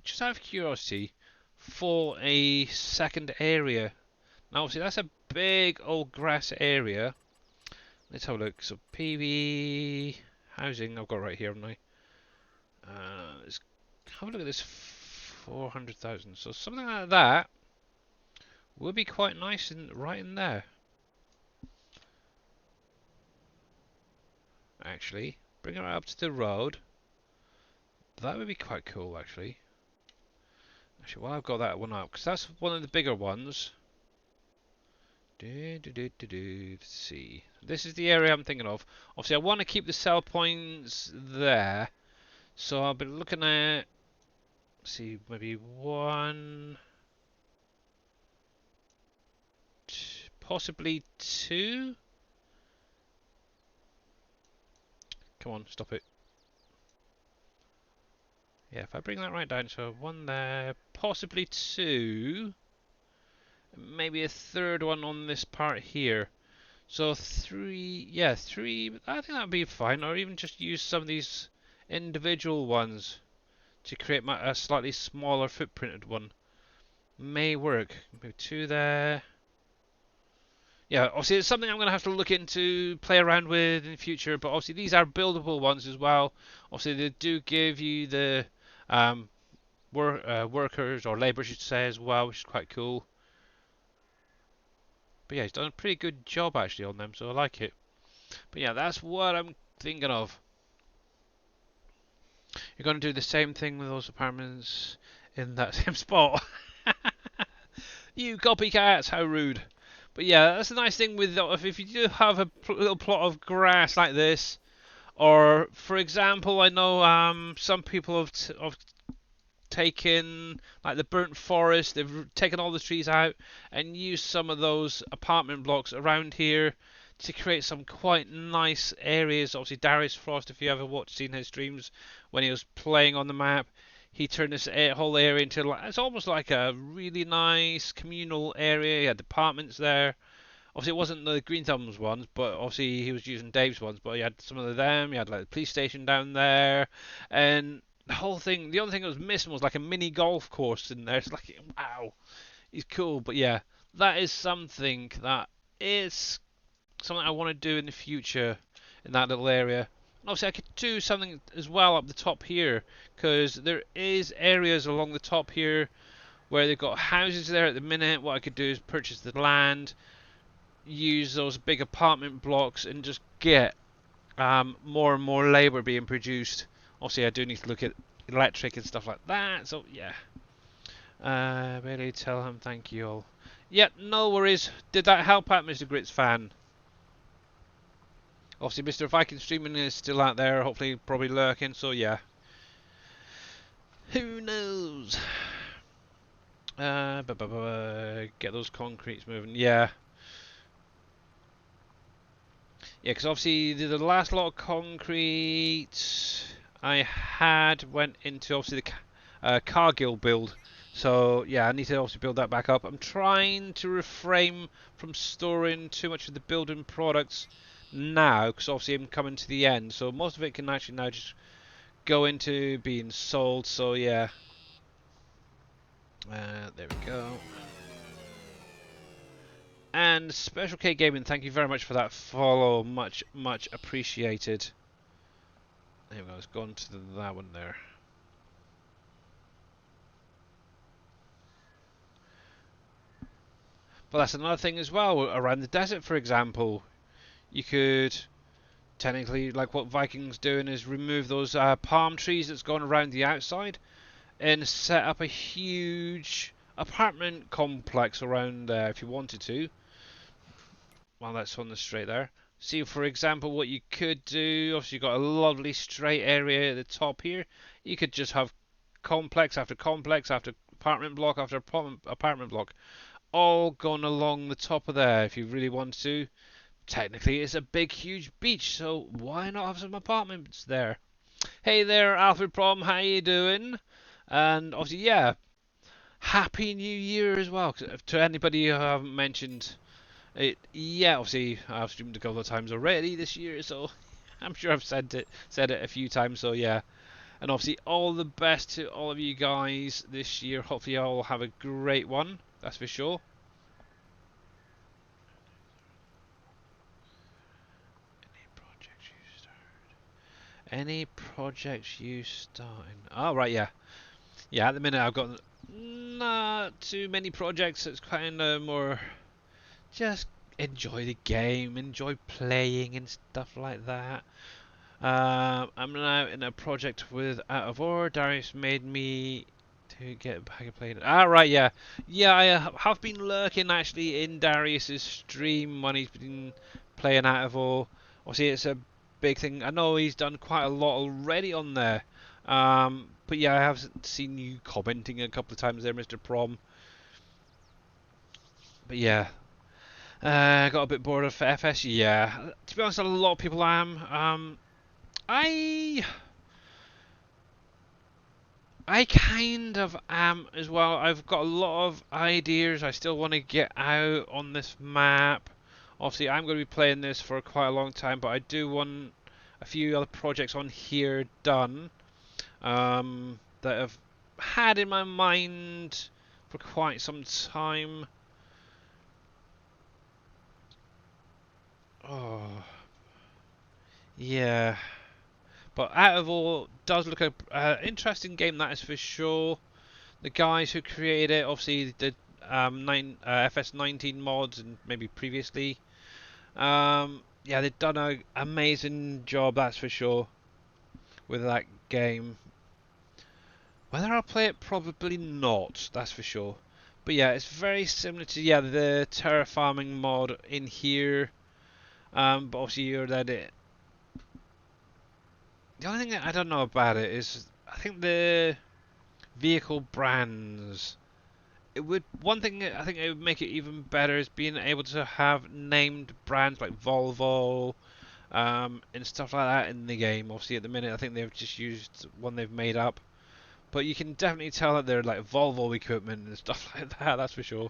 just out of curiosity, for a second area. Now, obviously, that's a big old grass area. Let's have a look. So, PV housing, I've got right here, haven't I? Let's have a look at this 400,000. So, something like that would be quite nice right in there. Actually, bring it up to the road. That would be quite cool, actually. Actually, while I've got that one up, because that's one of the bigger ones. Let's see. This is the area I'm thinking of. Obviously, I want to keep the sell points there. So I'll be looking at, let's see, maybe one, possibly two. Come on, stop it. Yeah, if I bring that right down, so one there, possibly two, maybe a third one on this part here. So three, yeah, three, I think that'd be fine, or even just use some of these individual ones to create a slightly smaller footprinted one. May work. Maybe two there. Yeah, obviously it's something I'm going to have to look into, play around with in the future, but obviously these are buildable ones as well. Obviously they do give you the workers or labour, I should say, as well, which is quite cool. But yeah, he's done a pretty good job actually on them, so I like it. But yeah, that's what I'm thinking of. You're going to do the same thing with those apartments in that same spot. You copycats, how rude. But yeah, that's the nice thing with if you do have a little plot of grass like this, or for example, I know some people have taken like the burnt forest, they've taken all the trees out and used some of those apartment blocks around here to create some quite nice areas. Obviously, Darius Frost, if you ever seen his streams when he was playing on the map, he turned this whole area into it's almost like a really nice communal area. He had apartments there. Obviously, it wasn't the Green Thumbs ones, but obviously he was using Dave's ones. But he had some of them. He had like the police station down there, and the whole thing. The only thing that was missing was like a mini golf course in there. It's like, wow, he's cool. But yeah, that is something that is something I want to do in the future in that little area. Obviously, I could do something as well up the top here, because there is areas along the top here where they've got houses there at the minute. What I could do is purchase the land, use those big apartment blocks, and just get more and more labour being produced. Obviously, I do need to look at electric and stuff like that. So yeah, really tell him thank you all. Yeah, no worries. Did that help out, Mr. Grits fan? Obviously, Mr. Viking Streaming is still out there, hopefully probably lurking, so yeah. Who knows? Get those concretes moving, yeah. Yeah, because obviously the last lot of concrete I had went into obviously the Cargill build. So yeah, I need to obviously build that back up. I'm trying to refrain from storing too much of the building products now, because obviously I'm coming to the end, so most of it can actually now just go into being sold. So yeah, there we go. And Special K Gaming, thank you very much for that follow, much appreciated. There we go, it's gone to that one there. But that's another thing as well, around the desert for example. You could technically, like what Vikings doing, is remove those palm trees that's gone around the outside and set up a huge apartment complex around there if you wanted to. Well, that's on the straight there. See, for example, what you could do, obviously you've got a lovely straight area at the top here. You could just have complex after complex after apartment block after apartment block all going along the top of there if you really want to. Technically, it's a big, huge beach, so why not have some apartments there? Hey there, Alfred Prom, how you doing? And obviously, yeah, Happy New Year as well. To anybody who I haven't mentioned it, yeah, obviously I've streamed a couple of times already this year, so I'm sure I've said it a few times. So yeah, And obviously, all the best to all of you guys this year. Hopefully, you all have a great one. That's for sure. Any projects you starting? Oh, right, yeah. Yeah, at the minute I've got not too many projects. It's kind of more just enjoy the game, enjoy playing and stuff like that. I'm now in a project with Out of War. Darius made me to get back and play it. Ah, right, yeah. Yeah, I have been lurking actually in Darius's stream when he's been playing Out of War. Obviously, it's a big thing. I know he's done quite a lot already on there. But yeah, I have seen you commenting a couple of times there, Mr. Prom. But yeah, got a bit bored of FS. Yeah, to be honest, a lot of people am. I I kind of am as well. I've got a lot of ideas. I still want to get out on this map. Obviously, I'm going to be playing this for quite a long time, but I do want a few other projects on here done that I've had in my mind for quite some time. Oh, yeah. But out of all, does look a interesting game, that is for sure. The guys who created it obviously did FS19 mods and maybe previously. Yeah, they've done an amazing job, that's for sure, with that game. Whether I'll play it, probably not, that's for sure. But yeah, it's very similar to the terraforming mod in here. But obviously you're that it. The only thing I don't know about it is I think the vehicle brands. It would one thing I think it would make it even better is being able to have named brands like Volvo, and stuff like that in the game. Obviously, at the minute, I think they've just used one they've made up, but you can definitely tell that they're like Volvo equipment and stuff like that. That's for sure.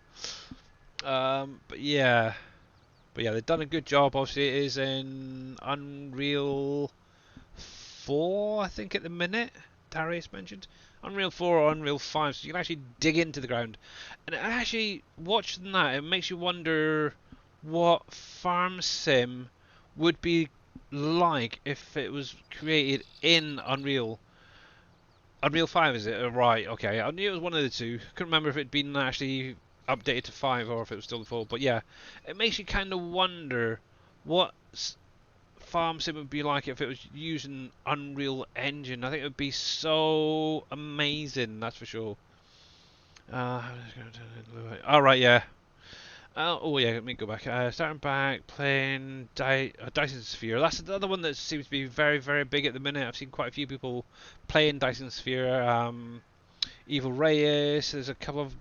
But yeah, they've done a good job. Obviously, it is in Unreal 4, I think, at the minute. Darius mentioned Unreal 4 or Unreal 5, so you can actually dig into the ground. And actually, watching that, it makes you wonder what Farm Sim would be like if it was created in Unreal. Unreal 5, is it? Right, okay. I knew it was one of the two. Couldn't remember if it'd been actually updated to 5 or if it was still the 4. But yeah, it makes you kind of wonder what Farm Sim would be like if it was using Unreal Engine. I think it would be so amazing, that's for sure. Alright, yeah. Oh yeah, let me go back. Starting back, playing Dyson Sphere. That's another one that seems to be very, very big at the minute. I've seen quite a few people playing Dyson Sphere. Evil Reyes, there's a couple of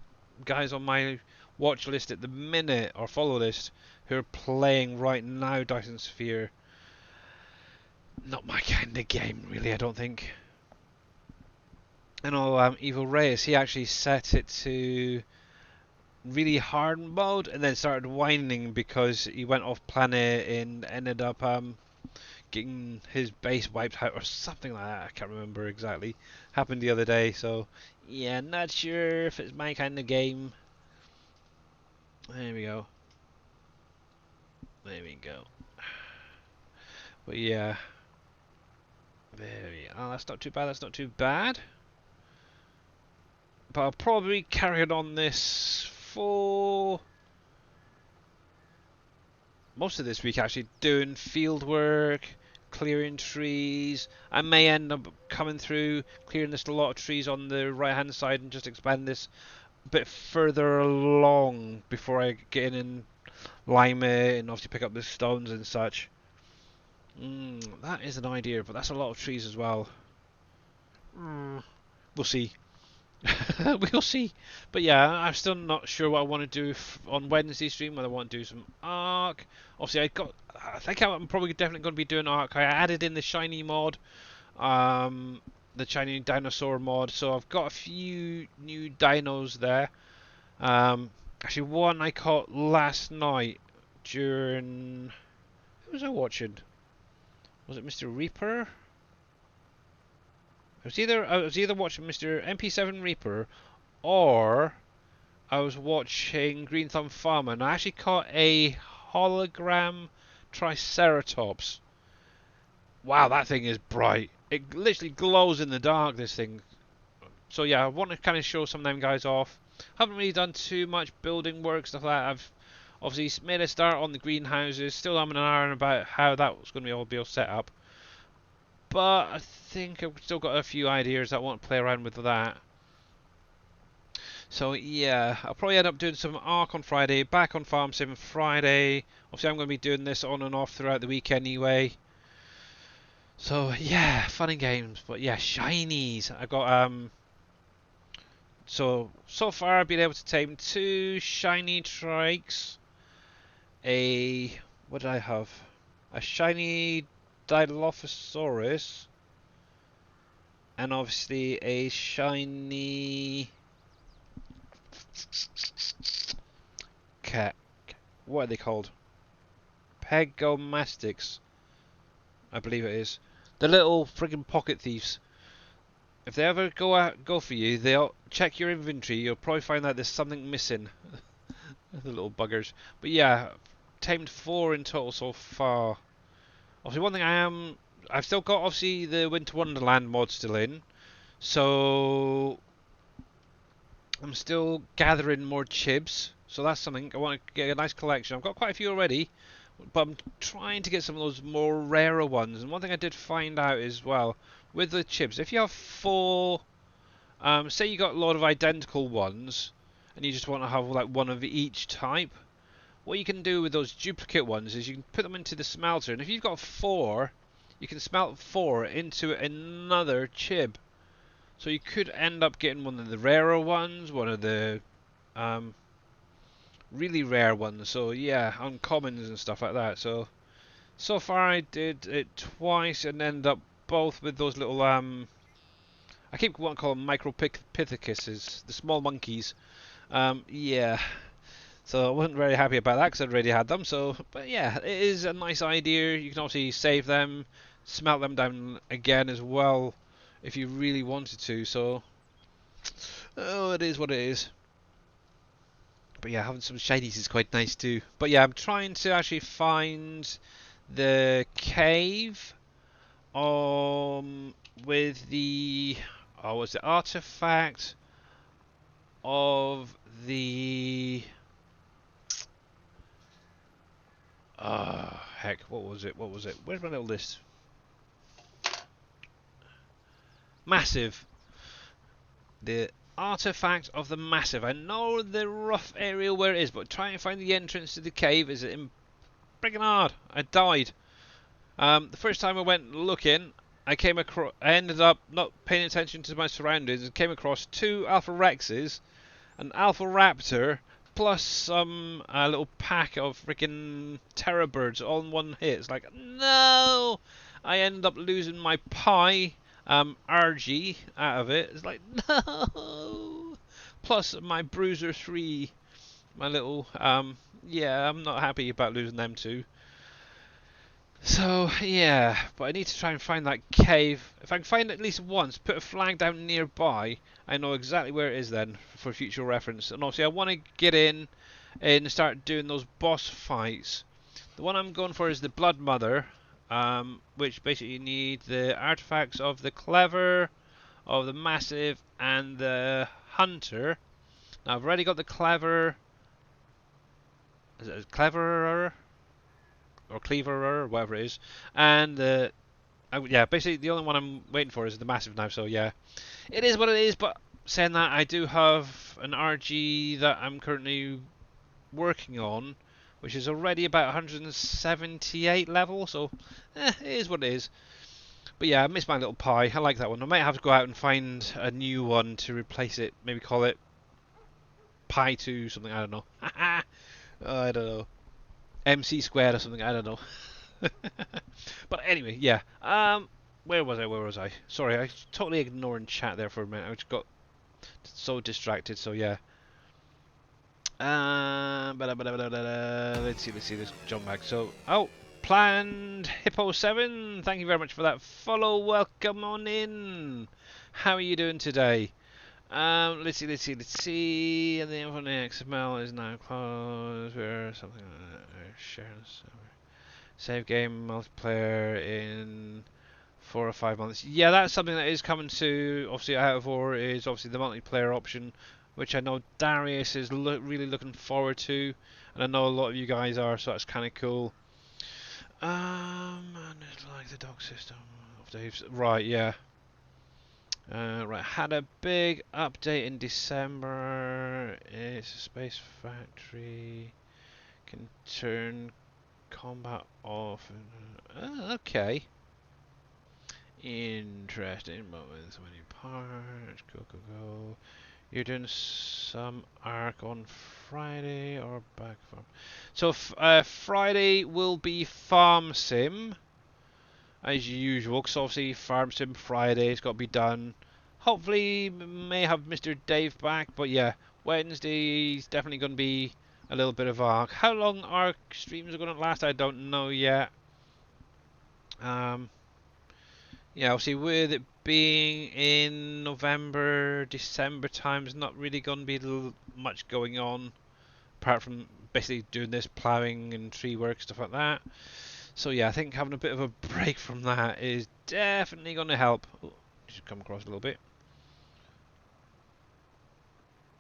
guys on my watch list at the minute, or follow list, who are playing right now Dyson Sphere. Not my kind of game, really, I don't think. I know Evil Reyes, he actually set it to really hard mode and then started whining because he went off planet and ended up getting his base wiped out or something like that. I can't remember exactly. Happened the other day, so yeah, not sure if it's my kind of game. There we go. There we go. But yeah. Oh, that's not too bad, that's not too bad. But I'll probably carry it on this for most of this week, actually, doing field work, clearing trees. I may end up coming through, clearing this a lot of trees on the right hand side and just expand this a bit further along before I get in and lime it and obviously pick up the stones and such. That is an idea, but that's a lot of trees as well. We'll see. We'll see. But yeah, I'm still not sure what I want to do on Wednesday stream. Whether I want to do some Ark. Obviously, I think I'm probably definitely going to be doing Ark. I added in the shiny mod, the shiny dinosaur mod. So I've got a few new dinos there. Actually, one I caught last night during. Who was I watching? Was it Mr. Reaper? I was either watching Mr. MP7 Reaper or I was watching Green Thumb Farmer, and I actually caught a hologram Triceratops. Wow, that thing is bright. It literally glows in the dark, this thing. So yeah, I want to kind of show some of them guys off. Haven't really done too much building work, stuff like that. I've obviously made a start on the greenhouses. Still having an iron about how that was going to be all set up. But I think I've still got a few ideas that I want to play around with that. So yeah, I'll probably end up doing some Ark on Friday, back on Farm Sim Friday. Obviously I'm going to be doing this on and off throughout the week anyway. So yeah, fun and games. But yeah, shinies. I got so far I've been able to tame 2 shiny trikes. What did I have? A shiny Dilophosaurus. And obviously a shiny cat. What are they called? Pegomastics, I believe it is. The little friggin' pocket thieves. If they ever go for you, they'll check your inventory. You'll probably find out there's something missing. The little buggers. But yeah, tamed 4 in total so far. Obviously, one thing I've still got obviously the Winter Wonderland mod still in, so I'm still gathering more chibs. So that's something I want to get a nice collection. I've got quite a few already, but I'm trying to get some of those more rarer ones. And one thing I did find out as well with the chibs, if you have 4, say you got a lot of identical ones, and you just want to have like one of each type. What you can do with those duplicate ones is you can put them into the smelter, and if you've got 4, you can smelt 4 into another chib. So you could end up getting one of the rarer ones, one of the really rare ones. So yeah, uncommons and stuff like that. So far I did it twice and ended up both with those little I keep wanting to call them micropithecus, the small monkeys. Yeah. So I wasn't very happy about that because I'd already had them. So, but yeah, it is a nice idea. You can obviously save them, smelt them down again as well, if you really wanted to. So, oh, it is what it is. But yeah, having some shinies is quite nice too. But yeah, I'm trying to actually find the cave, with the was the artifact of the heck, what was it? What was it? Where's my little list? Massive. The artifact of the massive. I know the rough area where it is, but trying to find the entrance to the cave is friggin' hard. I died. The first time I went looking, I ended up not paying attention to my surroundings and came across 2 Alpha Rexes, an Alpha Raptor, plus some little pack of freaking terror birds all in one hit. It's like, no! I ended up losing my Pi RG out of it. It's like, no! Plus my Bruiser 3, my little, yeah, I'm not happy about losing them too. So, yeah, but I need to try and find that cave. If I can find it at least once, put a flag down nearby, I know exactly where it is then, for future reference. And obviously I want to get in and start doing those boss fights. The one I'm going for is the Blood Mother, which basically need the artifacts of the Clever, of the Massive, and the Hunter. Now I've already got the Clever. Is it Cleverer? Or Cleaverer, or whatever it is. And yeah, basically the only one I'm waiting for is the Massive now, so yeah. It is what it is, but saying that, I do have an RG that I'm currently working on, which is already about 178 level, so it is what it is. But yeah, I miss my little Pi. I like that one. I might have to go out and find a new one to replace it. Maybe call it Pi 2 something, I don't know. Oh, I don't know. MC squared or something, I don't know. But anyway, yeah. Where was I? Sorry, I was totally ignoring chat there for a minute. I just got so distracted, so yeah. Let's see, let's jump back. So, Planned Hippo7, thank you very much for that follow. Welcome on in. How are you doing today? Let's see. And the info on the XML is now closed. Where something sharing save game multiplayer in 4 or 5 months. Yeah, that's something that is coming to obviously out of War is obviously the multiplayer option, which I know Darius is really looking forward to, and I know a lot of you guys are, so that's kind of cool. And it's like the dog system of Dave's. Right, yeah. Right, had a big update in December. It's a space factory. Can turn combat off. Okay. Interesting moments when you parts. Go. You're doing some arc on Friday or back from. So Friday will be Farm Sim as usual, because obviously Farm Sim Friday has got to be done. Hopefully may have Mr. Dave back, but yeah, Wednesday's definitely going to be a little bit of arc. How long arc streams are going to last, I don't know yet. Yeah, obviously with it being in November, December time, there's not really going to be much going on, apart from basically doing this ploughing and tree work, stuff like that. So yeah, I think having a bit of a break from that is definitely going to help. Oh, just come across a little bit.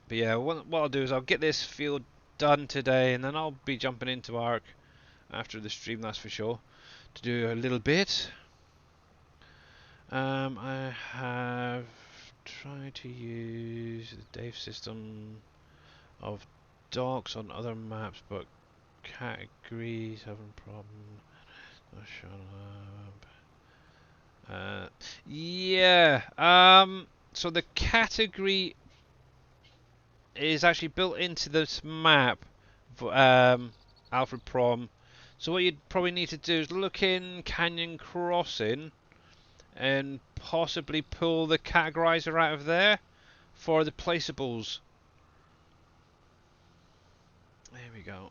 But yeah, what I'll do is I'll get this field done today, and then I'll be jumping into Arc after the stream, that's for sure, to do a little bit. I have tried to use the Dave system of docks on other maps, but categories having problem. Not shut up. Yeah. So the category is actually built into this map for Alfred Prom. So what you'd probably need to do is look in Canyon Crossing and possibly pull the categorizer out of there for the placeables. There we go.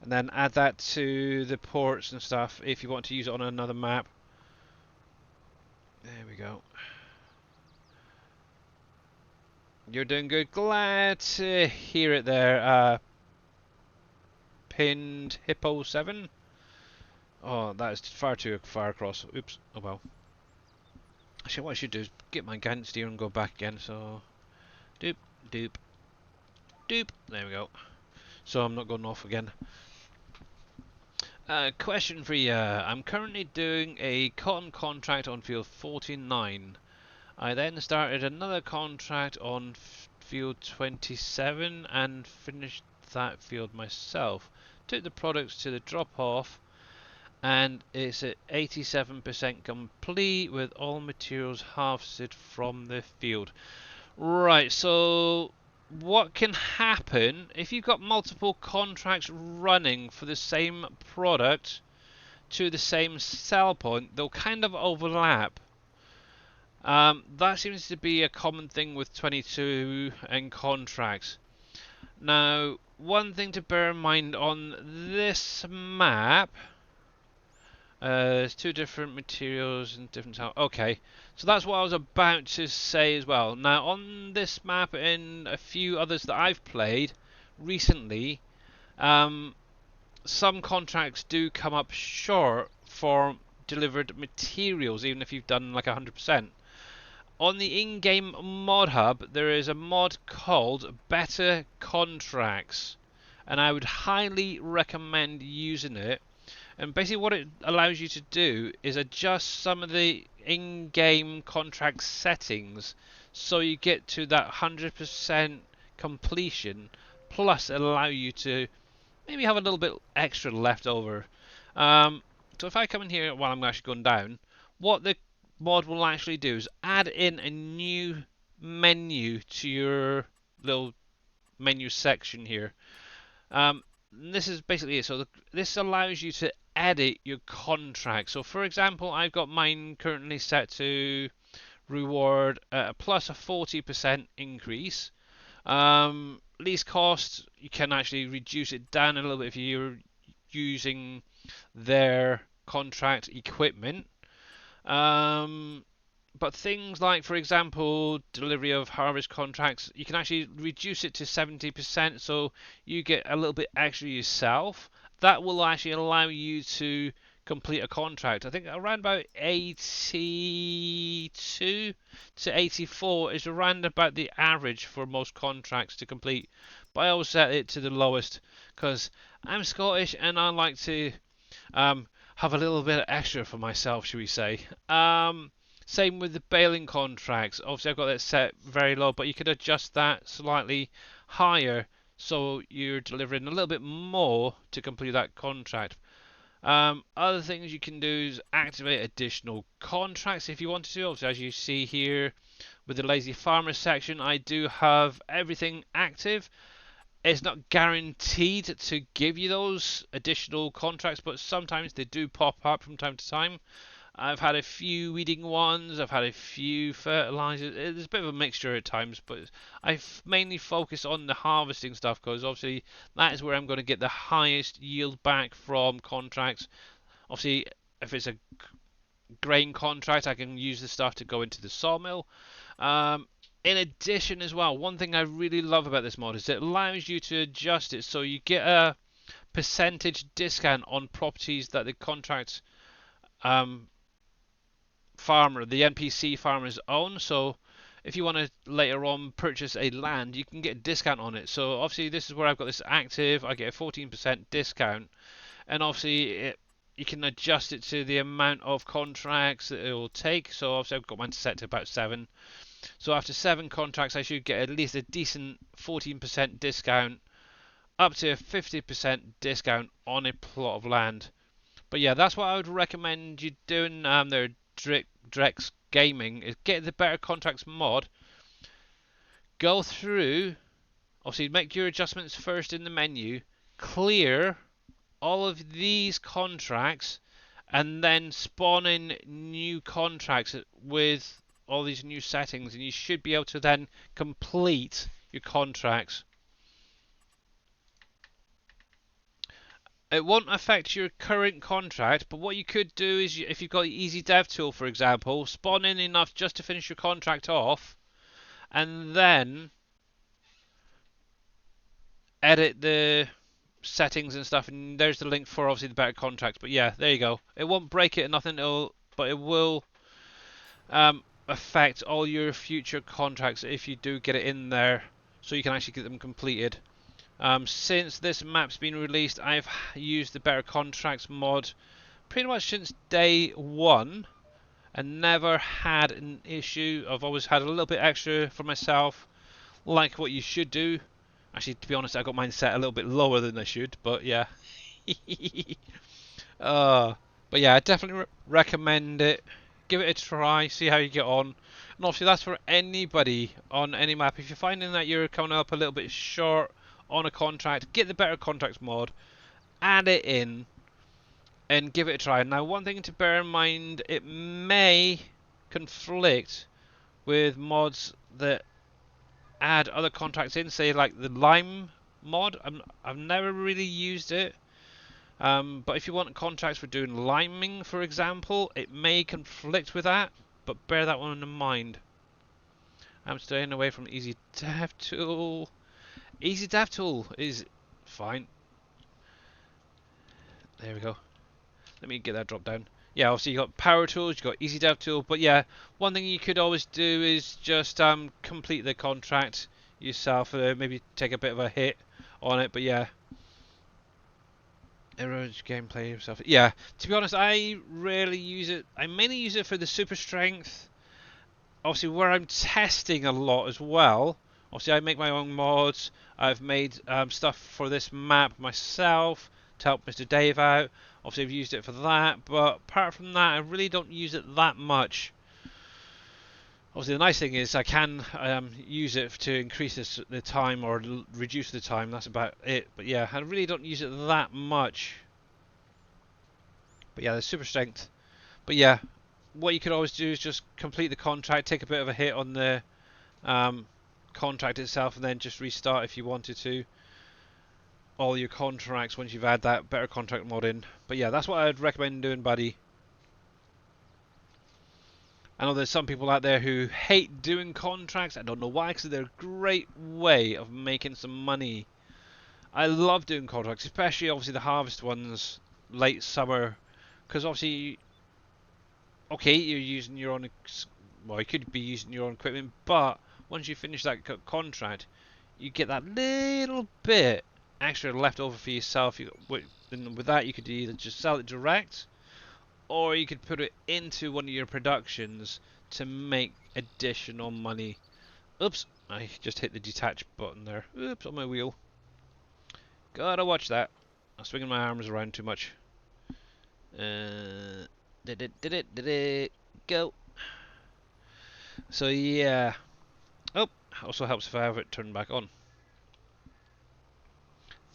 And then add that to the ports and stuff if you want to use it on another map. There we go. You're doing good. Glad to hear it there. Pinned Hippo 7. Oh, that is far too far across. Oops. Oh well. Actually, what I should do is get my guidance steer and go back again. So, doop, doop, doop. There we go. So I'm not going off again. Question for you. I'm currently doing a cotton contract on field 49. I then started another contract on field 27 and finished that field myself. Took the products to the drop-off, and it's at 87% complete with all materials harvested from the field. Right, so what can happen if you've got multiple contracts running for the same product to the same sell point? They'll kind of overlap. That seems to be a common thing with 22 and contracts. Now, one thing to bear in mind on this map, there's two different materials and different types. Okay, so that's what I was about to say as well. Now, on this map and a few others that I've played recently, some contracts do come up short for delivered materials, even if you've done like 100%. On the in-game mod hub, there is a mod called Better Contracts, and I would highly recommend using it. And basically what it allows you to do is adjust some of the in-game contract settings so you get to that 100% completion, plus allow you to maybe have a little bit extra left over. So if I come in here while I'm actually going down, what the mod will actually do is add in a new menu to your little menu section here. This is basically it. So this allows you to edit your contract. So for example, I've got mine currently set to reward plus a 40% increase. least cost, you can actually reduce it down a little bit if you're using their contract equipment. Um, but things like, for example, delivery of harvest contracts, you can actually reduce it to 70%, so you get a little bit extra yourself. That will actually allow you to complete a contract. I think around about 82 to 84 is around about the average for most contracts to complete. But I always set it to the lowest because I'm Scottish and I like to um, have a little bit extra for myself, should we say. Same with the baling contracts. Obviously, I've got that set very low, but you could adjust that slightly higher so you're delivering a little bit more to complete that contract. Other things you can do is activate additional contracts if you want to. Obviously, as you see here with the lazy farmer section, I do have everything active. It's not guaranteed to give you those additional contracts, but sometimes they do pop up from time to time. I've had a few weeding ones, I've had a few fertilizers. There's a bit of a mixture at times, but I mainly focus on the harvesting stuff because obviously that is where I'm going to get the highest yield back from contracts. Obviously, if it's a grain contract, I can use the stuff to go into the sawmill. Um, in addition, as well, one thing I really love about this mod is it allows you to adjust it so you get a percentage discount on properties that the contract um, farmer, the NPC farmers own. So if you want to later on purchase a land, you can get a discount on it. So obviously this is where I've got this active. I get a 14% discount, and obviously you can adjust it to the amount of contracts that it will take. So obviously I've got mine set to about 7. So after 7 contracts, I should get at least a decent 14% discount, up to a 50% discount on a plot of land. But yeah, that's what I would recommend you doing there, Drex Gaming, is get the Better Contracts mod, go through, obviously make your adjustments first in the menu, clear all of these contracts, and then spawn in new contracts with all these new settings, and you should be able to then complete your contracts. It won't affect your current contract, but what you could do is, if you've got the Easy Dev tool, for example, spawn in enough just to finish your contract off, and then edit the settings and stuff. And there's the link for obviously the better contracts. But yeah, there you go. It won't break it or nothing, but it will affect all your future contracts if you do get it in there, so you can actually get them completed. Since this map's been released, I've used the Better Contracts mod pretty much since day 1 and never had an issue. I've always had a little bit extra for myself, like what you should do. Actually, to be honest, I got mine set a little bit lower than I should, but yeah. uh, but yeah, I definitely recommend it. Give it a try, see how you get on. And obviously that's for anybody on any map. If you're finding that you're coming up a little bit short on a contract, get the Better Contracts mod, add it in, and give it a try. Now, one thing to bear in mind, it may conflict with mods that add other contracts in, say like the lime mod. I've never really used it, but if you want contracts for doing liming, for example, it may conflict with that, but bear that one in mind. I'm staying away from Easy Dev Tool. Easy Dev Tool is fine. There we go. Let me get that drop down. Yeah, obviously you got power tools, you got Easy Dev Tool, but yeah, one thing you could always do is just complete the contract yourself. Maybe take a bit of a hit on it, but yeah. Erodes gameplay yourself. Yeah, to be honest, I rarely use it. I mainly use it for the super strength. Obviously, where I'm testing a lot as well. Obviously, I make my own mods. I've made stuff for this map myself to help Mr. Dave out. Obviously, I've used it for that, but apart from that, I really don't use it that much. Obviously, the nice thing is I can use it to increase the time or reduce the time. That's about it. But yeah, I really don't use it that much. But yeah, the super strength. But yeah, what you could always do is just complete the contract, take a bit of a hit on the contract itself and then just restart if you wanted to. All your contracts once you've had that better contract mod in. But yeah, that's what I'd recommend doing, buddy. I know there's some people out there who hate doing contracts. I don't know why, because they're a great way of making some money. I love doing contracts, especially obviously the harvest ones, late summer, because obviously, okay, you're using your own, well, you could be using your own equipment, but once you finish that contract, you get that little bit extra left over for yourself. And with that, you could either just sell it direct, or you could put it into one of your productions to make additional money. Oops, I just hit the detach button there. Oops, on my wheel. Gotta watch that. I'm swinging my arms around too much. Did it, go. So yeah. Oh, also helps if I have it turned back on.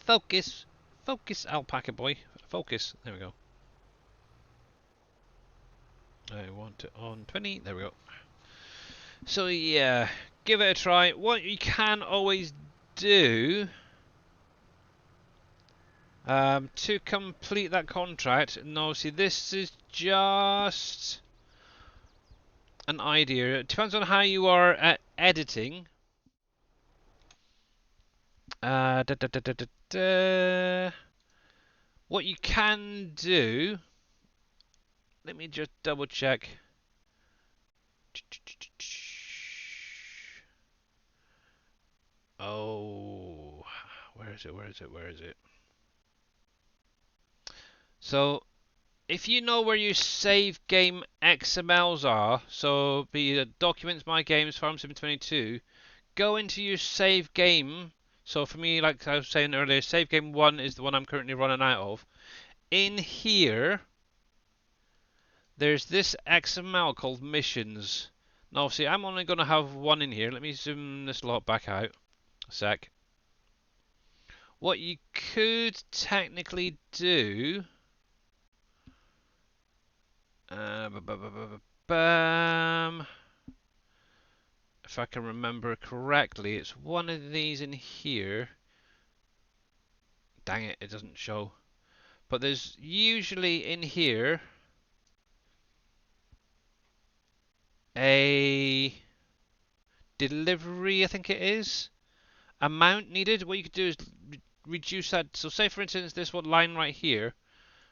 Focus. Focus, alpaca boy. Focus. There we go. I want it on 20. There we go. So yeah, give it a try. What you can always do to complete that contract, and obviously this is just an idea. It depends on how you are at editing. Da, da, da, da, da, da. What you can do, let me just double check. Oh, where is it? Where is it? Where is it? So, if you know where your save game XMLs are, so be it documents, my games, Farm Sim 22, go into your save game. So for me, like I was saying earlier, save game 1 is the one I'm currently running out of. In here, there's this XML called missions. Now, see, I'm only going to have one in here. Let me zoom this lot back out a sec. What you could technically do... bam. If I can remember correctly, it's one of these in here. Dang it, it doesn't show. But there's usually in here a delivery, I think it is, amount needed. What you could do is reduce that. So say for instance this one line right here.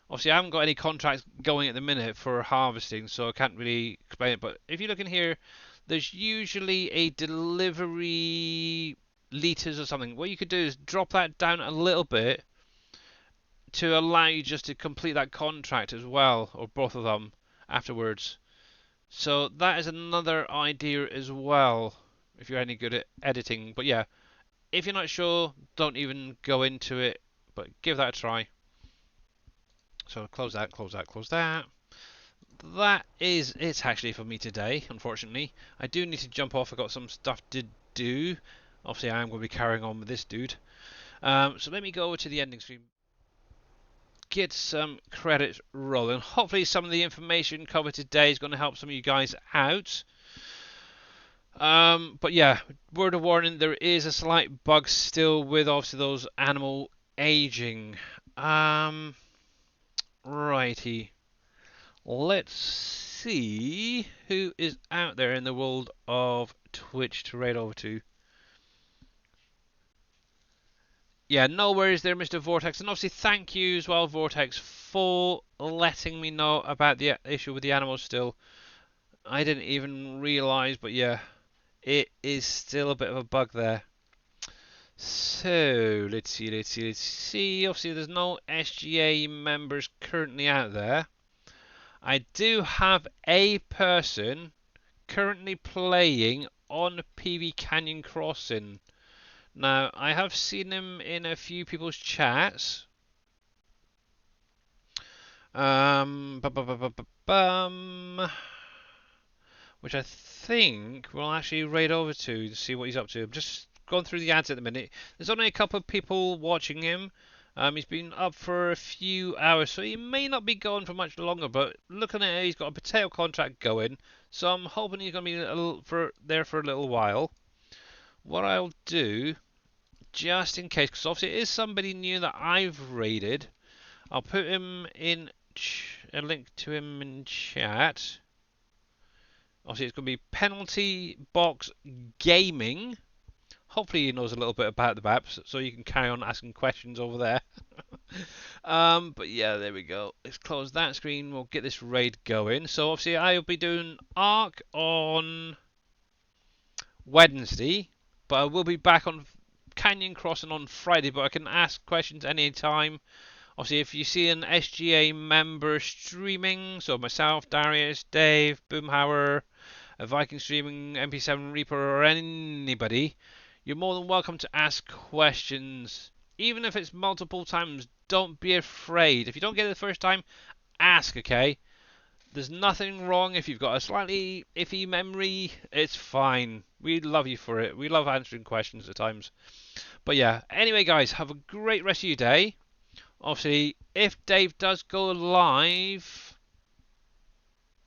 Obviously I haven't got any contracts going at the minute for harvesting, so I can't really explain it. But if you look in here, there's usually a delivery liters or something. What you could do is drop that down a little bit to allow you just to complete that contract as well, or both of them afterwards. So that is another idea as well, if you're any good at editing. But yeah, if you're not sure, don't even go into it, but give that a try. So close that, close that, close that. That is it actually for me today, unfortunately. I do need to jump off, I've got some stuff to do. Obviously I am going to be carrying on with this dude. So let me go over to the ending screen. Get some credits rolling. Hopefully some of the information covered today is going to help some of you guys out. But yeah, word of warning, there is a slight bug still with obviously those animal aging. Righty. Let's see who is out there in the world of Twitch to raid over to. Yeah, no worries there, Mr. Vortex. And obviously thank you as well, Vortex, for letting me know about the issue with the animals still. I didn't even realise, but yeah, it is still a bit of a bug there. So, let's see. Obviously, there's no SGA members currently out there. I do have a person currently playing on PV Canyon Crossing. Now, I have seen him in a few people's chats. Which I think we'll actually raid over to see what he's up to. I'm just going through the ads at the minute. There's only a couple of people watching him. He's been up for a few hours, so he may not be going for much longer. But looking at it, he's got a potato contract going, so I'm hoping he's going to be there for a little while. what I'll do, just in case, because obviously it is somebody new that I've raided, I'll put him in a link to him in chat. Obviously, it's going to be Penalty Box Gaming. Hopefully, he knows a little bit about the maps, so you can carry on asking questions over there. But yeah, there we go. Let's close that screen. We'll get this raid going. So obviously, I'll be doing Ark on Wednesday, but I will be back on Canyon Crossing on Friday. But I can ask questions anytime. Obviously, if you see an SGA member streaming, so myself, Darius, Dave, Boomhauer, a Viking streaming, MP7 Reaper, or anybody, you're more than welcome to ask questions. Even if it's multiple times, don't be afraid. If you don't get it the first time, ask, okay? There's nothing wrong if you've got a slightly iffy memory. It's fine. We love you for it. We love answering questions at times. But yeah, anyway, guys, have a great rest of your day. Obviously, if Dave does go live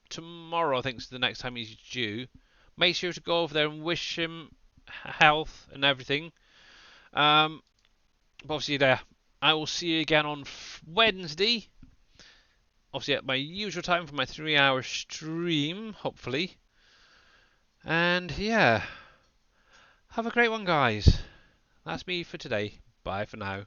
tomorrow, I think is the next time he's due, make sure to go over there and wish him health and everything. But obviously, there, I will see you again on Wednesday. Obviously, at my usual time for my 3-hour stream, hopefully. And yeah, have a great one, guys. That's me for today. Bye for now.